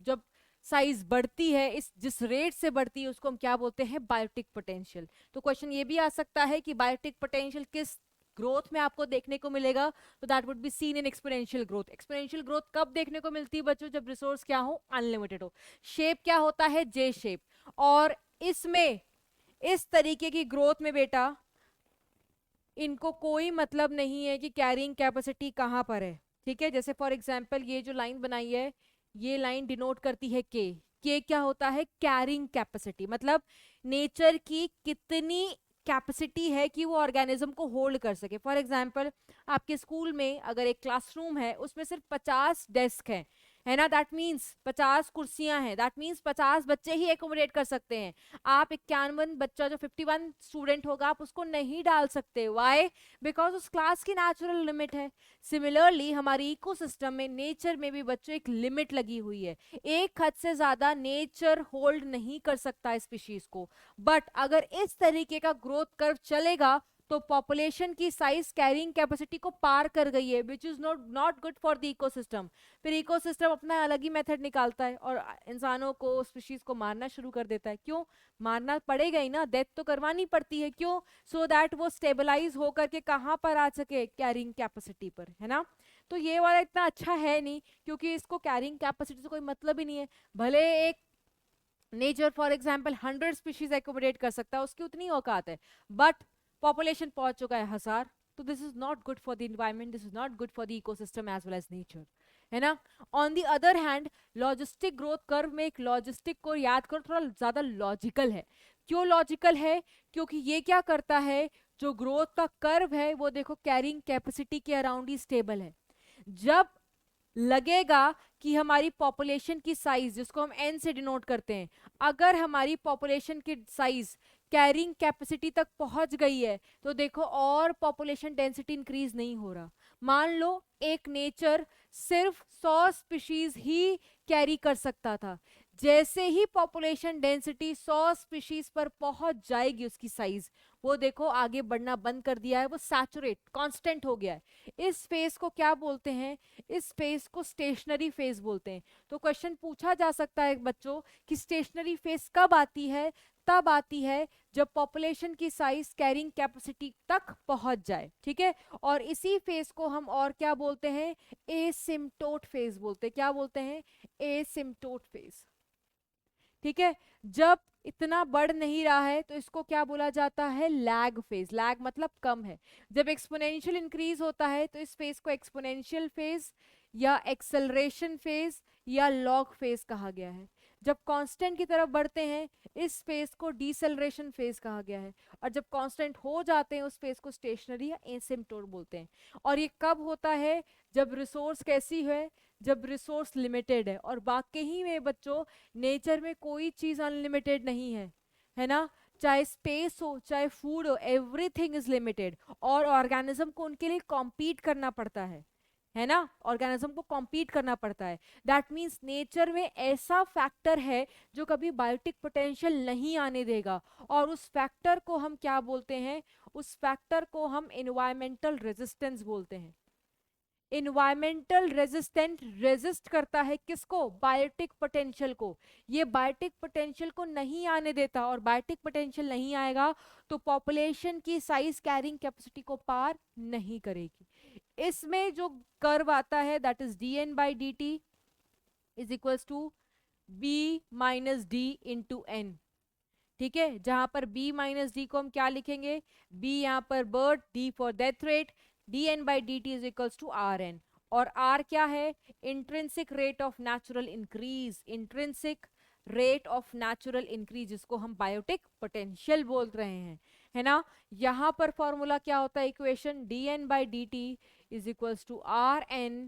जब साइज बढ़ती है, इस जिस रेट से बढ़ती है, उसको हम क्या बोलते हैं? Biotic potential. तो क्वेश्चन ये भी आ सकता है कि बायोटिक पोटेंशियल किस ग्रोथ में आपको देखने को मिलेगा? तो that would be seen in exponential growth. Exponential growth कब देखने को मिलती है बच्चों? जब रिसोर्स क्या हो? अनलिमिटेड हो। शेप क्या होता है? J shape. और इसमें इस तरीके की ग्रोथ में बेटा इनको कोई मतलब नहीं है कि कैरिंग कैपेसिटी कहां पर है, ठीक है। जैसे फॉर एग्जांपल ये जो लाइन बनाई है, ये लाइन डिनोट करती है के। के क्या होता है? कैरिंग कैपेसिटी, मतलब नेचर की कितनी कैपेसिटी है कि वो ऑर्गेनिज्म को होल्ड कर सके। फॉर एग्जांपल आपके स्कूल में अगर एक क्लासरूम है, उसमें सिर्फ 50 डेस्क है ना, दैट मीन्स 50 कुर्सियां हैं, दैट मीन्स 50 बच्चे ही एकोमोडेट कर सकते हैं। आप 51 बच्चा जो 51 स्टूडेंट होगा आप उसको नहीं डाल सकते। वाई? बिकॉज उस क्लास की नेचुरल लिमिट है। सिमिलरली हमारी इकोसिस्टम में, नेचर में भी बच्चों एक लिमिट लगी हुई है। एक हद से ज्यादा नेचर होल्ड नहीं कर सकता स्पीशीज को। बट अगर इस तरीके का ग्रोथ कर्व चलेगा तो पॉपुलेशन की साइज कैरिंग कैपेसिटी को पार कर गई है, which is not good for the ecosystem. फिर इकोसिस्टम अपना अलग ही मेथड निकालता है और इंसानों को, स्पीशीज को मारना शुरू कर देता है। क्यों? मारना पड़ेगा ही ना, डेथ तो करवानी पड़ती है। क्यों? सो दैट वो स्टेबलाइज होकर के कहां पर आ सके? कैरिंग कैपेसिटी पर, है ना। तो ये वाला इतना अच्छा है नहीं, क्योंकि इसको कैरिंग कैपेसिटी से कोई मतलब ही नहीं है। भले एक nature for example 100 species accommodate कर सकता है, उसकी उतनी औकात है, बट पॉपुलेशन पहुंच चुका है 1000, तो this is not good for the environment, this is not good for the ecosystem as well as nature, है ना। On the other hand logistic growth curve में, एक लॉजिस्टिक को याद करो, थोड़ा ज्यादा लॉजिकल है। क्यों लॉजिकल है? क्योंकि ये क्या करता है, जो ग्रोथ का कर्व है वो देखो कैरिंग कैपेसिटी के अराउंड ही स्टेबल है। जब लगेगा कि हमारी पॉपुलेशन की साइज, जिसको हम एन से डिनोट करते हैं, अगर हमारी पॉपुलेशन की साइज कैरिंग कैपेसिटी तक पहुंच गई है, तो देखो और पॉपुलेशन डेंसिटी इंक्रीज नहीं हो रहा। मान लो एक नेचर सिर्फ 100 स्पीशीज ही कैरी कर सकता था, जैसे ही पॉपुलेशन डेंसिटी 100 स्पीशीज पर पहुंच जाएगी, उसकी साइज वो देखो आगे बढ़ना बंद कर दिया है, वो सैचुरेट कांस्टेंट हो गया है। इस फेज को क्या बोलते हैं? इस फेज को स्टेशनरी फेज बोलते हैं। तो क्वेश्चन पूछा जा सकता है बच्चों कि स्टेशनरी फेज कब आती है? तब आती है जब पॉपुलेशन की साइज कैरिंग कैपेसिटी तक पहुंच जाए, ठीक है। और इसी फेज को हम और क्या बोलते हैं? एसिम्प्टोट फेज बोलते हैं। क्या बोलते हैं? एसिम्प्टोट फेज, ठीक है। जब इतना बढ़ नहीं रहा है तो इसको क्या बोला जाता है? Lag phase. लैग मतलब कम है। जब एक्सपोनेंशियल इंक्रीज होता है तो इस फेज को एक्सपोनेंशियल फेज या एक्सेलरेशन फेज या लॉग फेज कहा गया है। जब कांस्टेंट की तरफ बढ़ते हैं इस फेज को डिसेलरेशन फेज कहा गया है। और जब कांस्टेंट हो जाते हैं उस फेज को स्टेशनरी या एसिम्प्टोट बोलते हैं। और ये कब होता है? जब रिसोर्स कैसी है? जब रिसोर्स लिमिटेड है। और वाकई में बच्चों नेचर में कोई चीज अनलिमिटेड नहीं है ना। चाहे स्पेस हो, चाहे फूड हो, एवरीथिंग इज लिमिटेड। और ऑर्गेनिज्म को उनके लिए कॉम्पीट करना पड़ता है ना। ऑर्गेनिज्म को कॉम्पीट करना पड़ता है। दैट मीन्स नेचर में ऐसा फैक्टर है जो कभी बायोटिक पोटेंशियल नहीं आने देगा। और उस फैक्टर को हम क्या बोलते हैं? उस फैक्टर को हम एनवायरमेंटल रेजिस्टेंस बोलते हैं। इन्वायरमेंटल रेजिस्टेंट रेजिस्ट करता है किसको? बायोटिक पोटेंशियल को। ये बायोटिक पोटेंशियल को नहीं आने देता। और बायोटिक पोटेंशियल नहीं आएगा तो पॉपुलेशन की साइज कैरिंग कैपेसिटी को पार नहीं करेगी। इसमें जो कर्व आता है that is dn/dt is equals to b minus D into N, ठीक है। जहां पर b माइनस डी को हम क्या लिखेंगे? b यहाँ पर birth, d for death rate, dn/dt is equals to rn। और r क्या है? Intrinsic rate of natural increase. Intrinsic rate of natural increase जिसको हम बायोटिक पोटेंशियल बोल रहे हैं, है ना। यहां पर फॉर्मूला क्या होता है? Equation dn/dt is equals to rn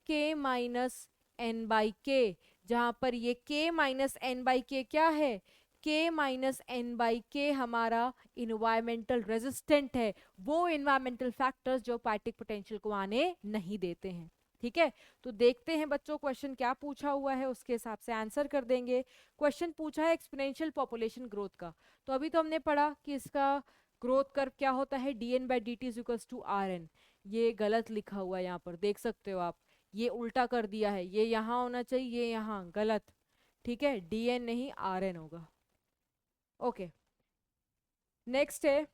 k minus n by K. जहां पर ये k माइनस n बाई के क्या है? k माइनस एन बाई के हमारा इन्वायरमेंटल रेजिस्टेंट है। वो इन्वायरमेंटल फैक्टर्स जो बायोटिक पोटेंशियल को आने नहीं देते हैं, ठीक है। तो देखते हैं बच्चों क्वेश्चन क्या पूछा हुआ है, उसके हिसाब से आंसर कर देंगे। क्वेश्चन पूछा है एक्सपोनेंशियल पॉपुलेशन ग्रोथ का। तो अभी तो हमने पढ़ा कि इसका ग्रोथ कर्व क्या होता है? dn/dt is equals to rn। ये गलत लिखा हुआ है यहाँ पर, देख सकते हो आप। ये उल्टा कर दिया है, ये यहाँ होना चाहिए, ये यहाँ, गलत, ठीक है। dn नहीं rn होगा। ओके, नेक्स्ट है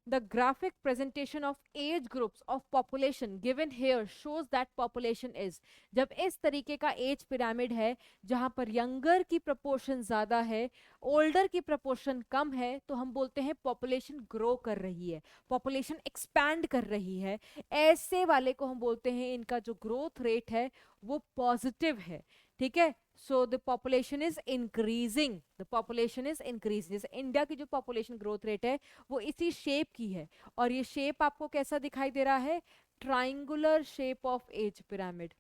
the graphic presentation of age groups of population given here shows that population is। जब इस तरीके का एज पिरामिड है जहां पर यंगर की प्रपोर्शन ज्यादा है, ओल्डर की प्रपोर्शन कम है, तो हम बोलते हैं पॉपुलेशन ग्रो कर रही है, पॉपुलेशन एक्सपैंड कर रही है। ऐसे वाले को हम बोलते हैं इनका जो ग्रोथ रेट है वो पॉजिटिव है, ठीक है। So the population is increasing, the population is increasing. जैसे इंडिया की जो पॉपुलेशन ग्रोथ रेट है वो इसी शेप की है। और ये शेप आपको कैसा दिखाई दे रहा है? Triangular shape of age pyramid.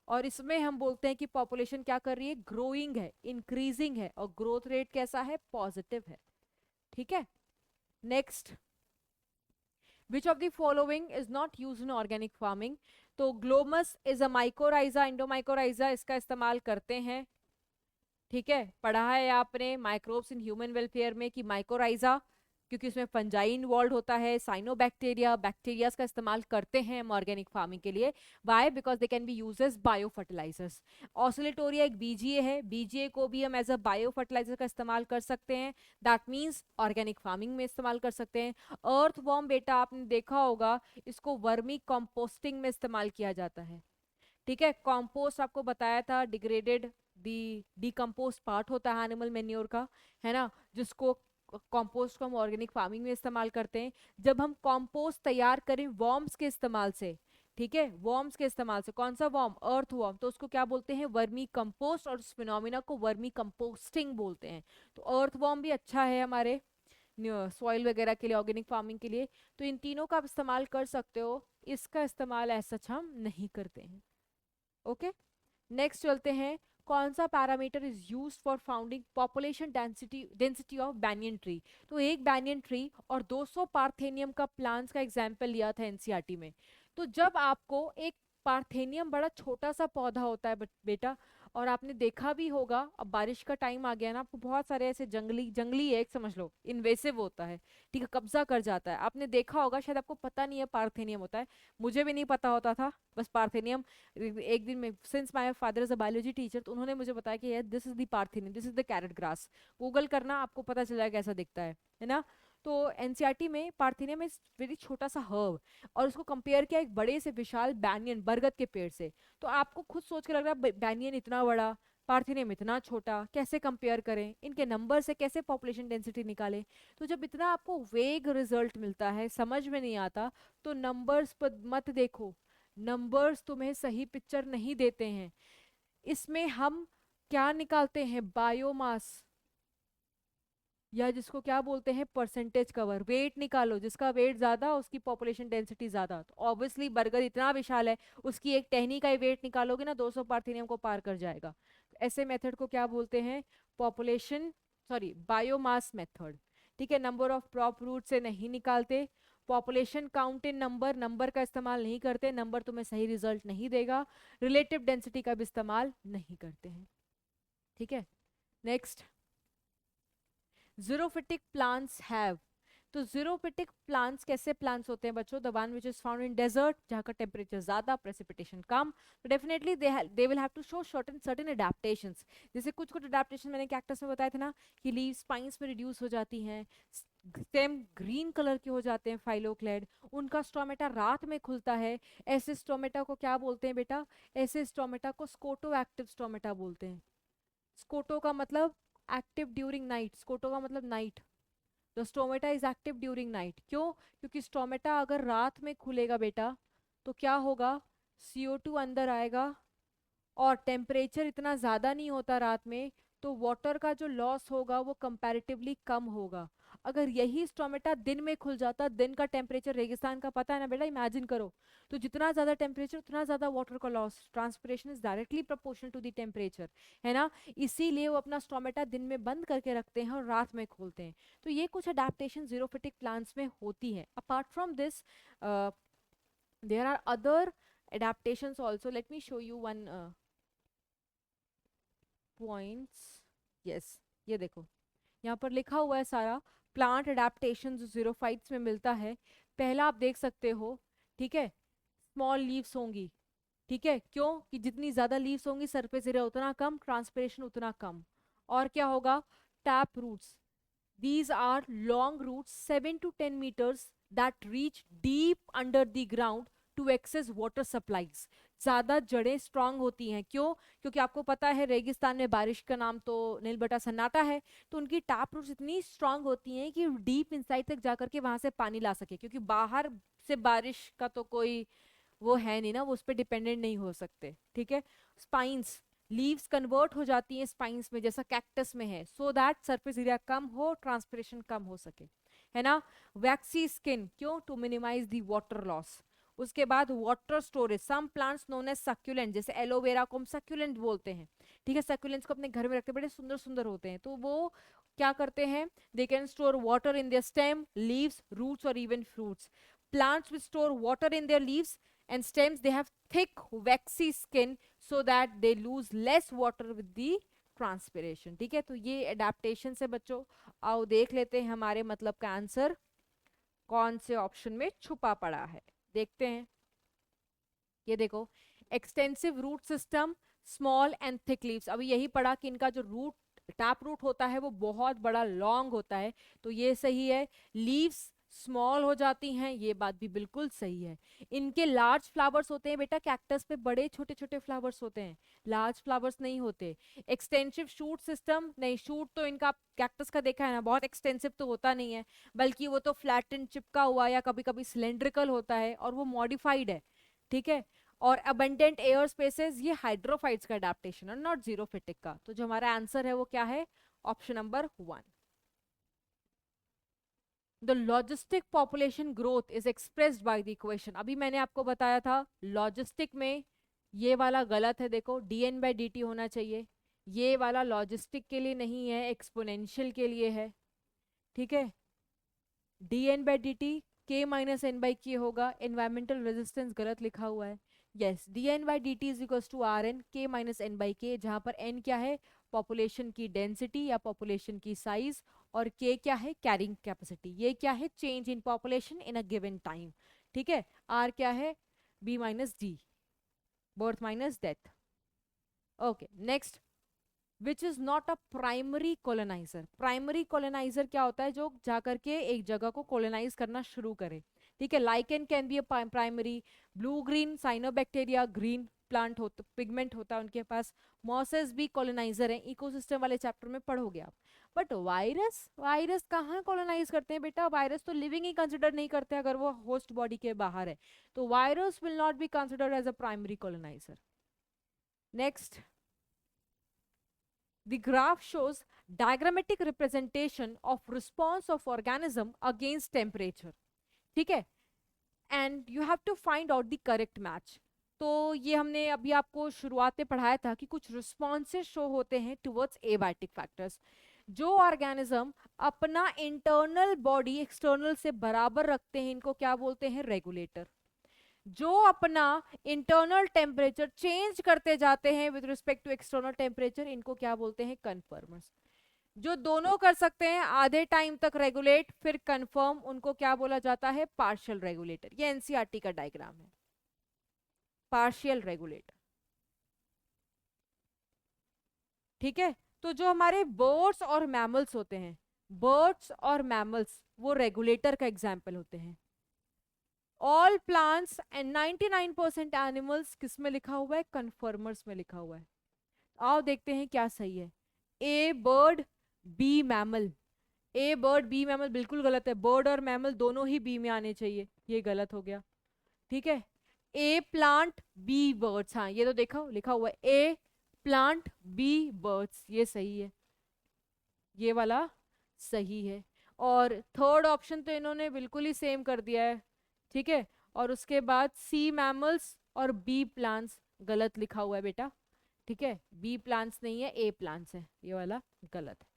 और इसमें हम बोलते हैं कि पॉपुलेशन क्या कर रही है? ग्रोइंग है, इंक्रीजिंग है। और ग्रोथ रेट कैसा है? पॉजिटिव है, ठीक है। Next, which of the following is not use in organic farming? तो ग्लोमस इज अ माइकोराइजा, इंडोमाइकोराइजा, इसका इस्तेमाल करते हैं, ठीक है। पढ़ा है आपने माइक्रोब्स इन ह्यूमन वेलफेयर में कि माइकोराइजा, क्योंकि उसमें फंजाई इन्वॉल्व होता है, साइनोबैक्टीरिया, बैक्टीरियाज का इस्तेमाल करते हैं हम ऑर्गेनिक फार्मिंग के लिए। Why? Because they can be use as bio fertilisers. Oscillatoria एक बीजीए है, बीजीए को भी हम एज अ बायो फर्टिलाइजर का इस्तेमाल कर सकते हैं। दैट मीन्स ऑर्गेनिक फार्मिंग में इस्तेमाल कर सकते हैं। अर्थ वॉर्म बेटा आपने देखा होगा, इसको वर्मी कंपोस्टिंग में इस्तेमाल किया जाता है, ठीक है। कॉम्पोस्ट आपको बताया था डिग्रेडेड डिकम्पोस्ट पार्ट होता है एनिमल मेन्योर का, है ना, जिसको कॉम्पोस्ट को हम ऑर्गेनिक फार्मिंग में इस्तेमाल करते हैं। जब हम कॉम्पोस्ट तैयार करें वॉर्म्स के इस्तेमाल से, ठीक है, वॉर्म्स के इस्तेमाल से, कौन सा वॉर्म? अर्थ वॉर्म, तो उसको क्या बोलते हैं? Vermi compost. और उस फिनोमिना को वर्मी कंपोस्टिंग बोलते हैं। तो अर्थ वॉर्म भी अच्छा है हमारे सॉइल वगैरह के लिए, ऑर्गेनिक फार्मिंग के लिए। तो इन तीनों का आप इस्तेमाल कर सकते हो, इसका इस्तेमाल ऐसा हम नहीं करते हैं, ओके। नेक्स्ट चलते हैं, कौन सा parameter is used for founding population density of banyan tree? तो एक बैनियन ट्री और 200 पार्थेनियम का प्लांट्स का एग्जांपल लिया था एनसीईआरटी में। तो जब आपको एक पार्थेनियम बड़ा छोटा सा पौधा होता है बेटा, और आपने देखा भी होगा, अब बारिश का टाइम आ गया ना, आपको बहुत सारे ऐसे जंगली जंगली एक समझ लो इन्वेसिव होता है, ठीक है, कब्जा कर जाता है। आपने देखा होगा, शायद आपको पता नहीं है, पार्थेनियम होता है, मुझे भी नहीं पता होता था, बस पार्थेनियम एक दिन में, since my father is a biology teacher, तो उन्होंने मुझे बताया कि this is the parthenium, this is the carrot grass. Google करना, आपको पता चल जाएगा कैसा दिखता है ना। तो एनसीईआरटी में पार्थेनियम इज वेरी छोटा सा हर्ब, और उसको कंपेयर किया एक बड़े से विशाल बैनियन बरगद के पेड़ से। तो आपको खुद सोच के लग रहा है बैनियन इतना बड़ा, पार्थेनियम इतना छोटा, कैसे कंपेयर करें, इनके नंबर से कैसे पॉपुलेशन डेंसिटी निकालें। तो जब इतना आपको वेग रिजल्ट मिलता है, समझ में नहीं आता, तो नंबर्स पर मत देखो, नंबर्स तुम्हें सही पिक्चर नहीं देते हैं। इसमें हम क्या निकालते हैं, बायोमास, या जिसको क्या बोलते हैं परसेंटेज कवर, वेट निकालो, जिसका वेट ज्यादा उसकी पॉपुलेशन डेंसिटी ज्यादा। तो ऑब्वियसली बर्गर इतना विशाल है, उसकी एक टहनी का ही वेट निकालोगे ना, 200 पार्थेनियम को पार कर जाएगा। तो ऐसे मेथड को क्या बोलते हैं, पॉपुलेशन, सॉरी बायोमास मेथड। ठीक है, नंबर ऑफ क्रॉप रूट से नहीं निकालते, population count in number, number का इस्तेमाल नहीं करते, नंबर तुम्हें सही रिजल्ट नहीं देगा, रिलेटिव डेंसिटी का भी इस्तेमाल नहीं करते हैं। ठीक है, नेक्स्ट, जीरोफिटिक प्लांट्स हैव। तो जीरोफिटिक प्लांट्स कैसे प्लांट्स होते हैं बच्चों, the one which is found in desert, जहाँ का टेम्परेचर ज्यादा, प्रेसिपिटेशन कम, तो definitely they will have to show certain certain adaptations. जैसे कुछ कुछ अडेप्टेशन मैंने कैक्टस में बताए थे ना, कि लीव्स स्पाइन्स में रिड्यूस हो जाती हैं, स्टेम ग्रीन कलर के हो जाते हैं, फाइलोक्लेड, उनका स्टोमेटा रात में खुलता है। ऐसे स्टोमेटा को क्या बोलते हैं बेटा, ऐसे स्टोमेटा को स्कोटो एक्टिव स्टोमेटा बोलते हैं। स्कोटो का मतलब एक्टिव ड्यूरिंग नाइट, स्कोटो का मतलब night, the stomata is active during night. क्यों, क्योंकि स्टोमेटा अगर रात में खुलेगा बेटा, तो क्या होगा, CO2 अंदर आएगा, और टेम्परेचर इतना ज़्यादा नहीं होता रात में, तो वाटर का जो लॉस होगा वो कंपैरेटिवली कम होगा। अगर यही स्टोमेटा दिन में खुल जाता, दिन का टेम्परेचर रेगिस्तान का पता है ना बेटा, इमेजिन करो, तो जितना ज़्यादा टेम्परेचर उतना ज़्यादा वाटर का loss, transpiration is directly proportional to the temperature, है ना। इसीलिए वो अपना स्टोमेटा दिन में बंद करके रखते हैं और रात में खोलते हैं। तो ये कुछ अडेप्टेशन जीरोफिटिक प्लांट्स में होती है। Apart from this there are other adaptations also. Let me show you one points. Yes, ये देखो, यहाँ पर लिखा हुआ है सारा प्लांट अडेप्टेशन जो जीरोफाइट्स में मिलता है। पहला आप देख सकते हो, ठीक है, स्मॉल लीव्स होंगी, ठीक है, क्यों कि जितनी ज्यादा लीव्स होंगी सरफेस एरिया उतना कम, ट्रांसपिरेशन उतना कम। और क्या होगा, tap roots, these are long roots 7 to 10 meters that reach deep under the ground to access water supplies। ज्यादा जड़ें स्ट्रांग होती हैं, क्यों, क्योंकि आपको पता है रेगिस्तान में बारिश का नाम तो नील बटा सन्नाटा है, तो उनकी टैप रूट्स इतनी स्ट्रांग होती हैं कि डीप इनसाइड तक जाकर के वहां से पानी ला सके, क्योंकि बाहर से बारिश का तो कोई वो है नहीं ना, वो उस पर डिपेंडेंट नहीं हो सकते। ठीक है, स्पाइंस, लीव्स कन्वर्ट हो जाती हैं स्पाइंस में, जैसा कैक्टस में है, सो दैट सरफेस एरिया कम हो, ट्रांसपिरेशन कम हो सके, है ना। वैक्सी स्किन, क्यों, to minimise the water loss. उसके बाद water storage, some plants known as succulent, जैसे एलोवेरा को हम सक्यूलेंट बोलते हैं, ठीक है, सक्यूलेंट्स को अपने घर में रखते बड़े सुंदर सुंदर होते हैं, तो वो क्या करते हैं, they can store water in their stem, leaves, roots और even fruits. Plants will store water in their leaves and stems, they have thick waxy skin so that they lose less water with the transpiration। ठीक है, तो ये adaptation से बच्चों, आओ देख लेते हैं हमारे मतलब का आंसर कौन से ऑप्शन में छुपा पड़ा है, देखते हैं। ये देखो, extensive root system, small and thick leaves, अभी यही पढ़ा कि इनका जो रूट टैप रूट होता है वो बहुत बड़ा लॉन्ग होता है, तो ये सही है। लीव्स स्मॉल हो जाती हैं, ये बात भी बिल्कुल सही है। इनके लार्ज फ्लावर्स होते हैं बेटा, कैक्टस पे बड़े छोटे छोटे फ्लावर्स होते हैं, लार्ज फ्लावर्स नहीं होते। एक्सटेंसिव शूट सिस्टम, नहीं, शूट तो इनका कैक्टस का देखा है ना, बहुत एक्सटेंसिव तो होता नहीं है, बल्कि वो तो फ्लैटन चिपका हुआ या कभी कभी सिलेंड्रिकल होता है, और वो मॉडिफाइड है। ठीक है, और अबंडेंट एयर स्पेसेस, ये हाइड्रोफाइट्स का अडेप्टेशन है, नॉट जीरोफिटिक का। तो जो हमारा आंसर है वो क्या है, option number 1। The logistic population growth is expressed by the equation, अभी मैंने आपको बताया था लॉजिस्टिक में ये वाला गलत है, देखो dn/dt होना चाहिए, ये वाला लॉजिस्टिक के लिए नहीं है, एक्सपोनेंशियल के लिए है। ठीक है, dn/dt k - n/k होगा, एनवायरमेंटल रेजिस्टेंस गलत लिखा हुआ है, yes, D N by D T is equals to R N K minus N by K, जहां पर एन क्या है, पॉपुलेशन की डेंसिटी या पॉपुलेशन की साइज, और के क्या है, कैरिंग कैपेसिटी। ये क्या है, change in population in a given time. ठीक है, आर क्या है, B minus D, birth minus death. Okay, next, which is not a primary coloniser. Primary coloniser क्या होता है, जो जाकर के एक जगह को कॉलोनाइज करना शुरू करे। ठीक है, lichen can be a primary, blue green cyanobacteria green plant होता, पिगमेंट होता है उनके पास। मॉसेस भी कॉलोनाइजर हैं, इकोसिस्टम वाले चैप्टर में पढ़ोगे आप। बट वायरस, वायरस कहाँ कॉलोनाइज करते हैं बेटा, वायरस तो लिविंग ही कंसिडर नहीं करते अगर वो होस्ट बॉडी के बाहर है, तो virus will not be considered as a primary coloniser. Next, the graph shows diagrammatic representation of response of organism against temperature. ठीक है, and you have to find out the correct match. तो ये हमने अभी आपको शुरुआत में पढ़ाया था कि कुछ रिस्पॉन्सेस शो होते हैं टुवर्ड्स एबायोटिक फैक्टर्स। जो ऑर्गेनिज्म अपना इंटरनल बॉडी एक्सटर्नल से बराबर रखते हैं, इनको क्या बोलते हैं, रेगुलेटर। जो अपना इंटरनल टेम्परेचर चेंज करते जाते हैं with respect to external temperature, इनको क्या बोलते हैं, कन्फर्मर्स। जो दोनों कर सकते हैं, आधे टाइम तक रेगुलेट फिर कंफर्म, उनको क्या बोला जाता है, पार्शियल रेगुलेटर। ये एनसीईआरटी का डायग्राम है, पार्शियल रेगुलेटर। ठीक है, तो जो हमारे बर्ड्स और मैमल्स होते हैं, बर्ड्स और मैमल्स वो रेगुलेटर का एग्जाम्पल होते हैं। ऑल प्लांट्स एंड 99% एनिमल्स किस में लिखा हुआ है, कन्फर्मर्स में लिखा हुआ है। आओ देखते हैं क्या सही है। ए बर्ड बी मैमल, ए बर्ड बी मैमल बिल्कुल गलत है, बर्ड और मैमल दोनों ही बी में आने चाहिए, ये गलत हो गया। ठीक है, ए प्लांट बी बर्ड्स, हाँ ये तो देखो लिखा हुआ है ए प्लांट बी बर्ड्स, ये सही है, ये वाला सही है। और थर्ड ऑप्शन तो इन्होंने बिल्कुल ही सेम कर दिया है। ठीक है, और उसके बाद सी मैमल्स और बी प्लांट्स गलत लिखा हुआ है बेटा। ठीक है, बी प्लांट्स नहीं है, ए प्लांट्स है, ये वाला गलत है।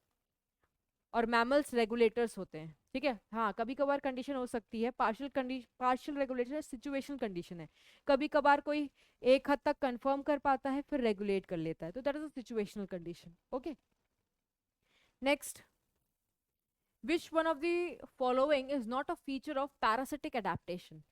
और मैमल्स रेगुलेटर्स होते हैं। ठीक है, हाँ कभी कभार कंडीशन हो सकती है, पार्शियल रेगुलेटर सिचुएशनल कंडीशन है, कभी कभार कोई एक हद तक कंफर्म कर पाता है फिर रेगुलेट कर लेता है, तो that is a situational condition. Okay, next, which one of the following is not a feature of parasitic adaptation?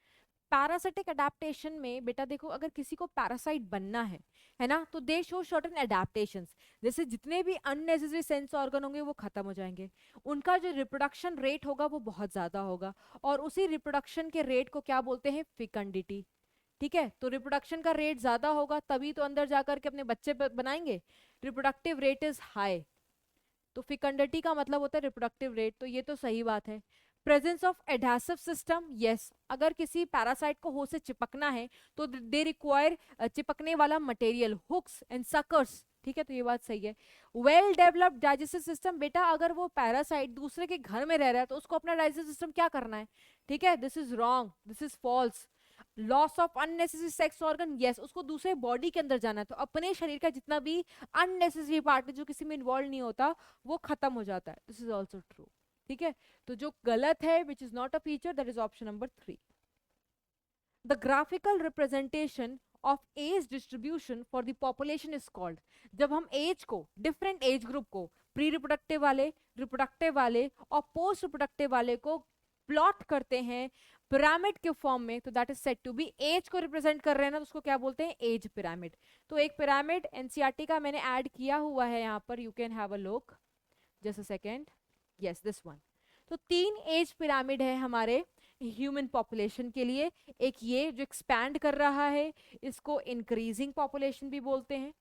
Parasitic adaptation में बेटा देखो, अगर किसी को पैरासाइट बनना है ना, तो दे शो सर्टेन अडेप्टेशंस। जैसे जितने भी अननेसेसरी सेंस ऑर्गन होंगे वो खत्म हो जाएंगे, उनका जो रिप्रोडक्शन रेट होगा वो बहुत ज्यादा होगा, और उसी रिप्रोडक्शन के रेट को क्या बोलते हैं, फिकंडिटी। ठीक है, तो रिप्रोडक्शन का रेट ज्यादा होगा तभी तो अंदर जाकर के अपने बच्चे बनाएंगे, रिप्रोडक्टिव रेट इज हाई, तो फिकंडिटी का मतलब होता है रिप्रोडक्टिव रेट, तो ये तो सही बात है। Presence of adhesive system, yes, अगर किसी पैरासाइट को होस्ट से चिपकना है तो दे रिक्वायर चिपकने वाला मटेरियल, हुक्स एंड सकर्स। ठीक है, तो ये बात सही है। वेल डेवलप्ड डाइजेस्टिव सिस्टम, बेटा अगर वो पैरासाइट दूसरे के घर में रह रहा है तो उसको अपना डाइजेस्टिव सिस्टम क्या करना है। ठीक है, this is wrong, this is false. Loss of unnecessary sex organ, yes, उसको दूसरे बॉडी के अंदर जाना है, तो अपने शरीर का जितना भी अननेसेसरी पार्ट जो किसी में इन्वॉल्व नहीं होता वो खत्म हो जाता है, दिस इज ऑल्सो ट्रू। ठीक है, तो जो गलत है which is not a feature, that is option number 3। The graphical representation of age distribution for the population is called. जब हम एज को, डिफरेंट एज ग्रुप को, प्री रिप्रोडक्टिव वाले, रिप्रोडक्टिव वाले और पोस्ट रिप्रोडक्टिव वाले को प्लॉट करते हैं पिरामिड के फॉर्म में, तो that is said to be, age को रिप्रेजेंट कर रहे हैं ना, तो उसको क्या बोलते हैं, एज पिरामिड। तो एक पिरामिड एनसीईआरटी का मैंने ऐड किया हुआ है यहाँ पर, you can have a look, just a second, yes this one. तो 3 एज पिरामिड है हमारे ह्यूमन पॉपुलेशन के लिए। एक ये जो एक्सपैंड कर रहा है, इसको इंक्रीजिंग पॉपुलेशन भी बोलते हैं,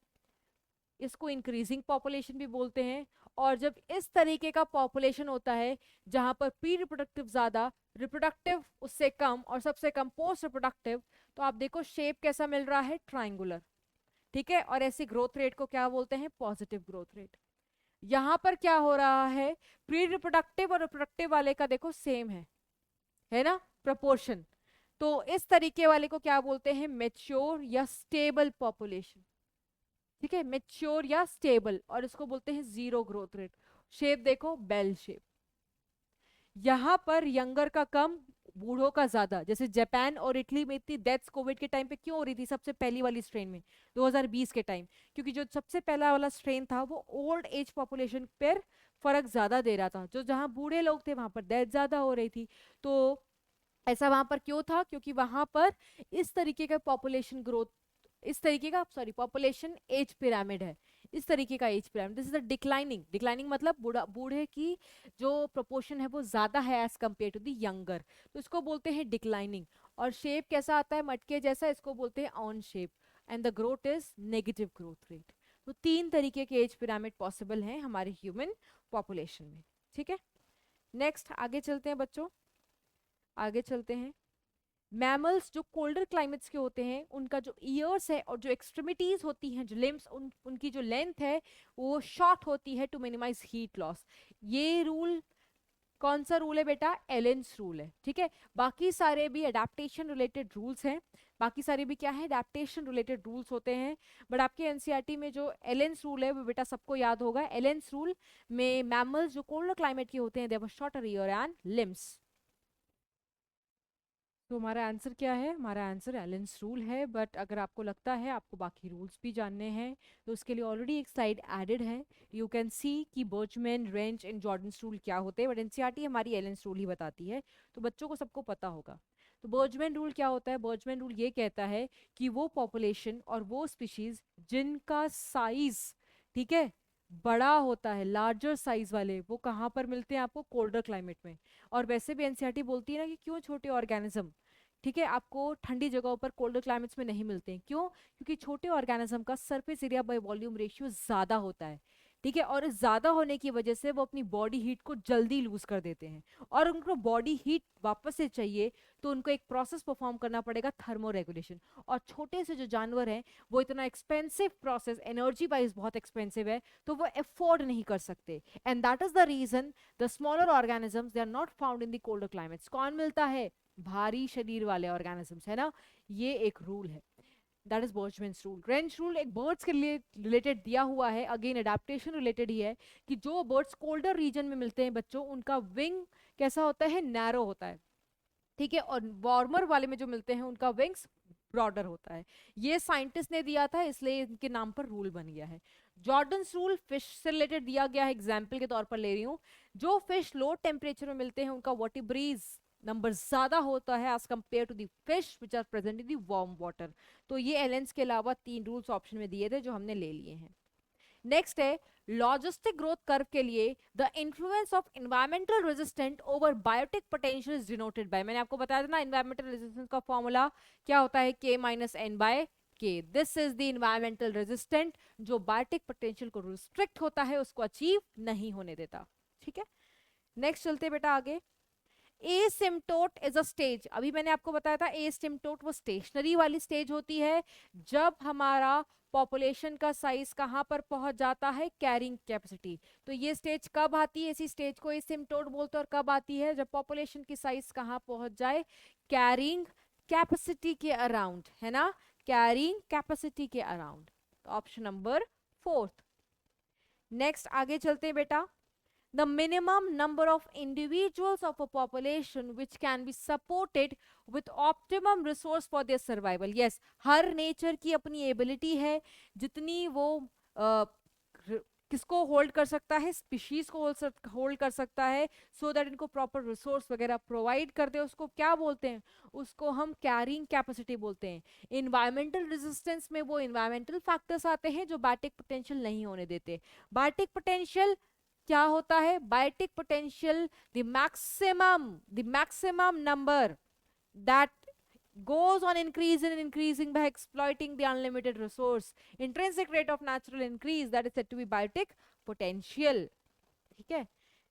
इसको इंक्रीजिंग पॉपुलेशन भी बोलते हैं। और जब इस तरीके का पॉपुलेशन होता है जहां पर प्री रिप्रोडक्टिव ज्यादा, रिप्रोडक्टिव उससे कम और सबसे कम पोस्ट रिप्रोडक्टिव, तो आप देखो शेप कैसा मिल रहा है, ट्राइंगुलर। ठीक है, और ऐसी ग्रोथ रेट को क्या बोलते हैं, पॉजिटिव ग्रोथ रेट। यहां पर क्या हो रहा है, प्री रिप्रोडक्टिव और रिप्रोडक्टिव वाले का देखो सेम है ना, प्रपोर्शन। तो इस तरीके वाले को क्या बोलते हैं, मेच्योर या स्टेबल पॉपुलेशन। ठीक है, मेच्योर या स्टेबल, और इसको बोलते हैं जीरो ग्रोथ रेट। शेप देखो बेल शेप, यहां पर यंगर का कम, बूढ़ों का ज्यादा, जैसे जापान और इटली में इतनी डेथ्स कोविड के टाइम पे क्यों हो रही थी, सबसे पहली वाली स्ट्रेन में 2020 के टाइम, क्योंकि जो सबसे पहला वाला स्ट्रेन था वो ओल्ड एज पॉपुलेशन पर फर्क ज्यादा दे रहा था, जो जहाँ बूढ़े लोग थे वहां पर डेथ ज्यादा हो रही थी। तो ऐसा वहां पर क्यों था, क्योंकि वहां पर इस तरीके का पॉपुलेशन ग्रोथ, इस तरीके का सॉरी पॉपुलेशन एज पिरामिड है, इस तरीके का age pyramid, this is a declining, declining मतलब बूढ़े की जो प्रोपोर्शन है वो ज्यादा है as compare to the younger, तो इसको बोलते हैं डिक्लाइनिंग। और शेप कैसा आता है, मटके जैसा, इसको बोलते हैं on shape, and the growth is negative growth rate. तो तीन तरीके के एज पिरामिड पॉसिबल हैं हमारे ह्यूमन पॉपुलेशन में। ठीक है, नेक्स्ट आगे चलते हैं बच्चों, आगे चलते हैं। मैमल्स जो कोल्डर क्लाइमेट्स के होते हैं उनका जो ईयर्स है और जो एक्सट्रीमिटीज होती हैं, जो लिम्स, उनकी जो लेंथ है वो शॉर्ट होती है टू मिनिमाइज हीट लॉस। ये रूल कौन सा रूल है बेटा, एलेंस रूल है। ठीक है, बाकी सारे भी एडेप्टेशन रिलेटेड रूल्स हैं, बाकी सारे भी क्या है, एडेप्टेशन रिलेटेड रूल्स होते हैं। बट आपके एनसीईआरटी में जो एलेंस रूल है वो बेटा सबको याद होगा। एलेंस रूल में मैमल्स जो कोल्डर क्लाइमेट के होते हैं they have a shorter year and limbs. तो हमारा आंसर क्या है, हमारा आंसर एलेंस रूल है। बट अगर आपको लगता है आपको बाकी रूल्स भी जानने हैं तो उसके लिए ऑलरेडी एक स्लाइड एडेड है, यू कैन सी कि बर्जमैन, रेंज एंड जॉर्डन्स रूल क्या होते हैं। बट एनसीईआरटी हमारी एलेंस रूल ही बताती है, तो बच्चों को सबको पता होगा। तो बर्जमैन रूल क्या होता है, बर्जमैन रूल ये कहता है कि वो पॉपुलेशन और वो स्पीशीज जिनका साइज, ठीक है, बड़ा होता है, लार्जर साइज वाले, वो कहाँ पर मिलते हैं आपको, कोल्डर क्लाइमेट में। और वैसे भी एनसीईआरटी बोलती है ना कि क्यों छोटे ऑर्गेनिज्म, ठीक है, आपको ठंडी जगहों पर कोल्डर क्लाइमेट्स में नहीं मिलते हैं, क्यों, क्योंकि छोटे ऑर्गेनिज्म का surface area by volume ratio ज्यादा होता है। ठीक है, और इस ज्यादा होने की वजह से वो अपनी बॉडी हीट को जल्दी लूज कर देते हैं, और उनको बॉडी हीट वापस से चाहिए तो उनको एक प्रोसेस परफॉर्म करना पड़ेगा, थर्मो रेगुलेशन। और छोटे से जो जानवर हैं वो इतना एक्सपेंसिव प्रोसेस, एनर्जी वाइज बहुत एक्सपेंसिव है, तो वो अफोर्ड नहीं कर सकते। And that is the reason the smaller organisms they are not found in the colder climates. कौन मिलता है, भारी शरीर वाले ऑर्गेनिजम्स, है ना। ये एक रूल है, that is Bergmann's rule. Range rule एक बर्ड्स के लिए रिलेटेड दिया हुआ है, अगेन एडेप्टेशन रिलेटेड ही है, कि जो बर्ड्स कोल्डर रीजन में मिलते हैं बच्चों, उनका विंग कैसा होता है, नैरो होता है। ठीक है, और वार्मर वाले में जो मिलते हैं उनका विंग्स ब्रॉडर होता है। ये साइंटिस्ट ने दिया था, इसलिए इनके नाम पर रूल बन गया है। जॉर्डन्स रूल फिश से रिलेटेड दिया गया है, एग्जाम्पल के तौर पर ले रही हूँ। जो फिश लो टेम्परेचर में मिलते हैं उनका वर्टिब्रीज नंबर ज्यादा होता है as compare to the fish which are present in the warm water. तो ये एलेंस के अलावा तीन रूल्स ऑप्शन में दिए थे जो हमने ले लिए हैं। नेक्स्ट है लॉजिस्टिक ग्रोथ कर्व के लिए the influence of environmental resistant over biotic potential is denoted by, मैंने आपको बताया था ना एनवायरमेंटल रेजिस्टेंस का फॉर्मूला क्या होता है, K माइनस एन बाय के। This is the environmental resistant जो बायोटिक पोटेंशियल को रिस्ट्रिक्ट होता है, उसको अचीव नहीं होने देता। ठीक है, नेक्स्ट चलते बेटा आगे। एसिम्प्टोट इज अ स्टेज, अभी मैंने आपको बताया था एसिम्प्टोट वो स्टेशनरी वाली स्टेज होती है जब हमारा पॉपुलेशन का साइज कहां पर पहुंच जाता है, कैरिंग कैपेसिटी। तो ये स्टेज कब आती है, इसी स्टेज को एसिम्प्टोट बोलते हैं। और कब आती है, जब पॉपुलेशन की साइज कहां पहुंच जाए, कैरिंग कैपेसिटी के अराउंड, है ना, कैरिंग कैपेसिटी के अराउंड। तो ऑप्शन नंबर फोर्थ। नेक्स्ट आगे चलते हैं बेटा। The minimum number of individuals of a population which can be supported with optimum resource for their survival. Yes, her nature की अपनी एबिलिटी है, जितनी वो किसको होल्ड कर सकता है, स्पीशीज को होल्ड कर सकता है, सो दैट इनको प्रॉपर रिसोर्स वगैरह प्रोवाइड कर दे, उसको क्या बोलते हैं, उसको हम कैरिंग कैपेसिटी बोलते हैं। इन्वायरमेंटल रेजिस्टेंस में वो इन्वायरमेंटल फैक्टर्स आते हैं जो बायोटिक पोटेंशियल नहीं होने देते। बायोटिक पोटेंशियल क्या होता है, biotic potential the maximum number that goes on increasing and increasing by exploiting the unlimited resource, intrinsic rate of natural increase, that is said to be biotic potential. ठीक है,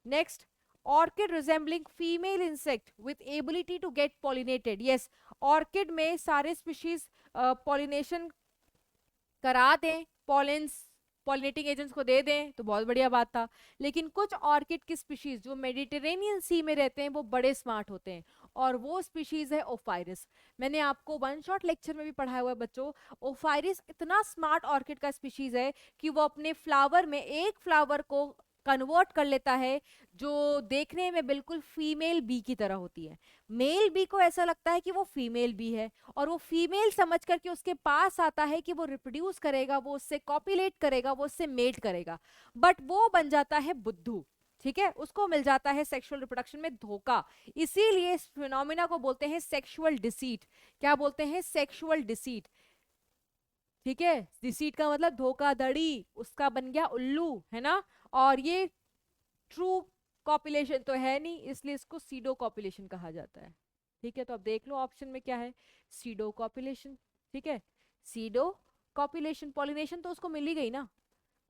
next, orchid resembling female insect with ability to get pollinated. Yes, orchid में सारे species pollination करा दें, pollinating agents को दे दें तो बहुत बढ़िया बात था। लेकिन कुछ ऑर्किड की स्पीशीज जो मेडिटेरेनियन सी में रहते हैं वो बड़े स्मार्ट होते हैं, और वो स्पीशीज है ओफायरिस। मैंने आपको वन शॉट लेक्चर में भी पढ़ाया हुआ है बच्चों, ओफायरिस इतना स्मार्ट ऑर्किड का स्पीशीज है कि वो अपने फ्लावर में एक फ्लावर को कन्वर्ट कर लेता है, जो देखने में बिल्कुल फीमेल बी की तरह होती है। मेल बी को ऐसा लगता है कि वो फीमेल बी है, और वो फीमेल समझ करके उसके पास आता है कि वो रिप्रोड्यूस करेगा, वो उससे कॉपीलेट करेगा, वो उससे मेट करेगा, बट वो बन जाता है बुद्धू। ठीक है, उसको मिल जाता है सेक्सुअल रिप्रोडक्शन में धोखा। इसीलिए इस फिनोमिना को बोलते हैं सेक्सुअल डिसीट। क्या बोलते हैं? Sexual deceit. ठीक है, डिसीट का मतलब धोखाधड़ी, उसका बन गया उल्लू, है ना। और ये ट्रू कॉपुलेशन तो है नहीं, इसलिए इसको सीडो कॉपुलेशन कहा जाता है। ठीक है, तो अब देख लो ऑप्शन में क्या है, सीडो कॉपुलेशन। ठीक है, सीडो कॉपुलेशन, पॉलिनेशन तो उसको मिल ही गई ना,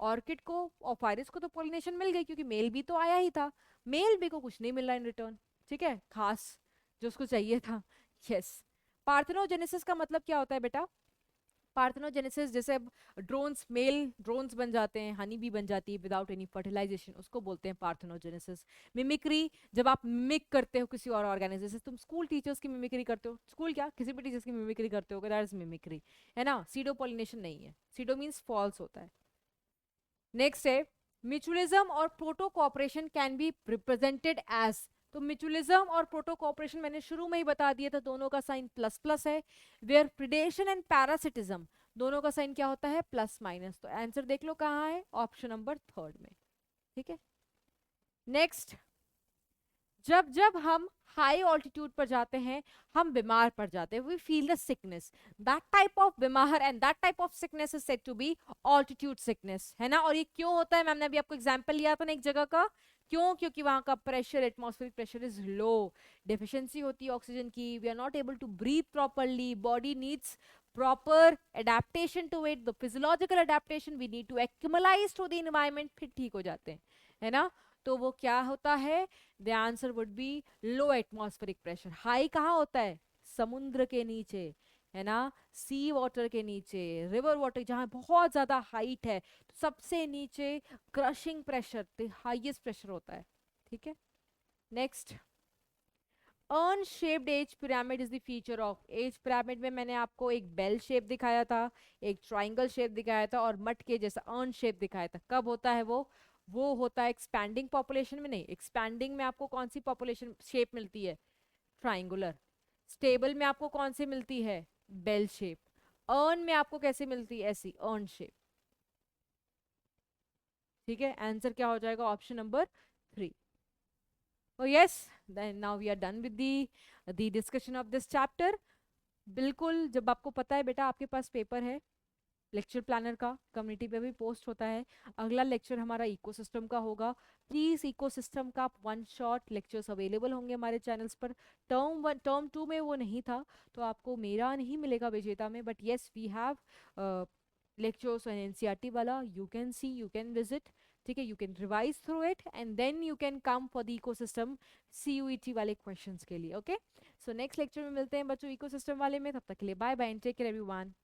ऑर्किड को और फायरिस को तो पॉलिनेशन मिल गई, क्योंकि मेल बी तो आया ही था। मेल बी को कुछ नहीं मिल रहा इन रिटर्न। ठीक है, खास जो उसको चाहिए था। यस। पार्थेनोजेनेसिस का मतलब क्या होता है बेटा? पार्थेनोजेनेसिस, जैसे अब ड्रोन्स, मेल ड्रोन्स बन जाते हैं, हनी भी बन जाती है विदाउट एनी फर्टिलाइजेशन, उसको बोलते हैं पार्थेनोजेनेसिस। मिमिक्री, जब आप मिमिक करते हो किसी और ऑर्गेनाइजेशन, तुम स्कूल टीचर्स की मिमिक्री करते हो, स्कूल क्या किसी भी टीचर्स की मिमिक्री करते हो, दैट इज मिमिक्री, है ना। सीडो पॉलिनेशन नहीं है, सीडो मीन्स फॉल्स होता है। नेक्स्ट है म्यूचुअलिज्म और proto cooperation can be represented as. तो म्यूचुअलिज्म और प्रोटो कोऑपरेशन मैंने शुरू में ही बता दिया था, दोनों का साइन प्लस प्लस है। वेयर प्रिडेशन एंड पैरासिटिज्म, दोनों का साइन क्या होता है? Plus minus. तो आंसर देख लो कहाँ है, ऑप्शन नंबर थर्ड में। ठीक है, नेक्स्ट, जब जब हम हाई ऑल्टीट्यूड पर जाते हैं, हम बीमार पड़ जाते हैं, we feel the sickness, that type of बीमार and that type of sickness is said to be altitude sickness, है ना। और ये क्यों होता है? मैम ने अभी आपको एग्जांपल लिया था ना एक जगह का, क्यों? क्योंकि वहां का pressure, atmospheric pressure is low, deficiency होती है ऑक्सीजन की, we are not able to breathe properly, body needs proper adaptation to it, the physiological adaptation, we need to acclimatise to the environment, फिर ठीक हो जाते हैं, है ना। तो वो क्या होता है? The answer would be low atmospheric pressure. High कहाँ होता है? समुद्र के नीचे, है ना, सी वाटर के नीचे, रिवर वाटर, जहां बहुत ज्यादा हाइट है, तो सबसे नीचे crushing pressure, the highest pressure होता है। ठीक है, next, earn shaped age pyramid is the feature of. Age pyramid में मैंने आपको एक बेल शेप दिखाया था, एक ट्राइंगल शेप दिखाया था, और मटके जैसा अर्न शेप दिखाया था। कब होता है वो होता है एक्सपैंडिंग पॉपुलेशन में। नहीं, एक्सपैंडिंग में आपको कौन सी पॉपुलेशन शेप मिलती है? ट्राइंगुलर। स्टेबल में आपको कौन सी मिलती है? Bell shape. अर्न में आपको कैसे मिलती है? ऐसी अर्न शेप। ठीक है, आंसर क्या हो जाएगा? Option number 3। Oh yes, then now we are done with the discussion of this chapter. बिल्कुल, जब आपको पता है बेटा आपके पास पेपर है लेक्चर प्लानर का, कम्युनिटी पे भी पोस्ट होता है, अगला लेक्चर हमारा इकोसिस्टम का होगा। प्लीज इकोसिस्टम का 1 शॉट लेक्चर्स अवेलेबल होंगे हमारे चैनल्स पर। टर्म 2 में वो नहीं था, तो आपको मेरा नहीं मिलेगा विजेता में, but yes we have lectures on NCERT वाला, you can see, you can visit, ठीक है, you can revise through it and then you can come for the ecosystem CUET वाले questions के लिए। ओके, सो नेक्स्ट लेक्चर में मिलते हैं बच्चों इकोसिस्टम वाले में, तब तक के लिए bye bye and take care everyone.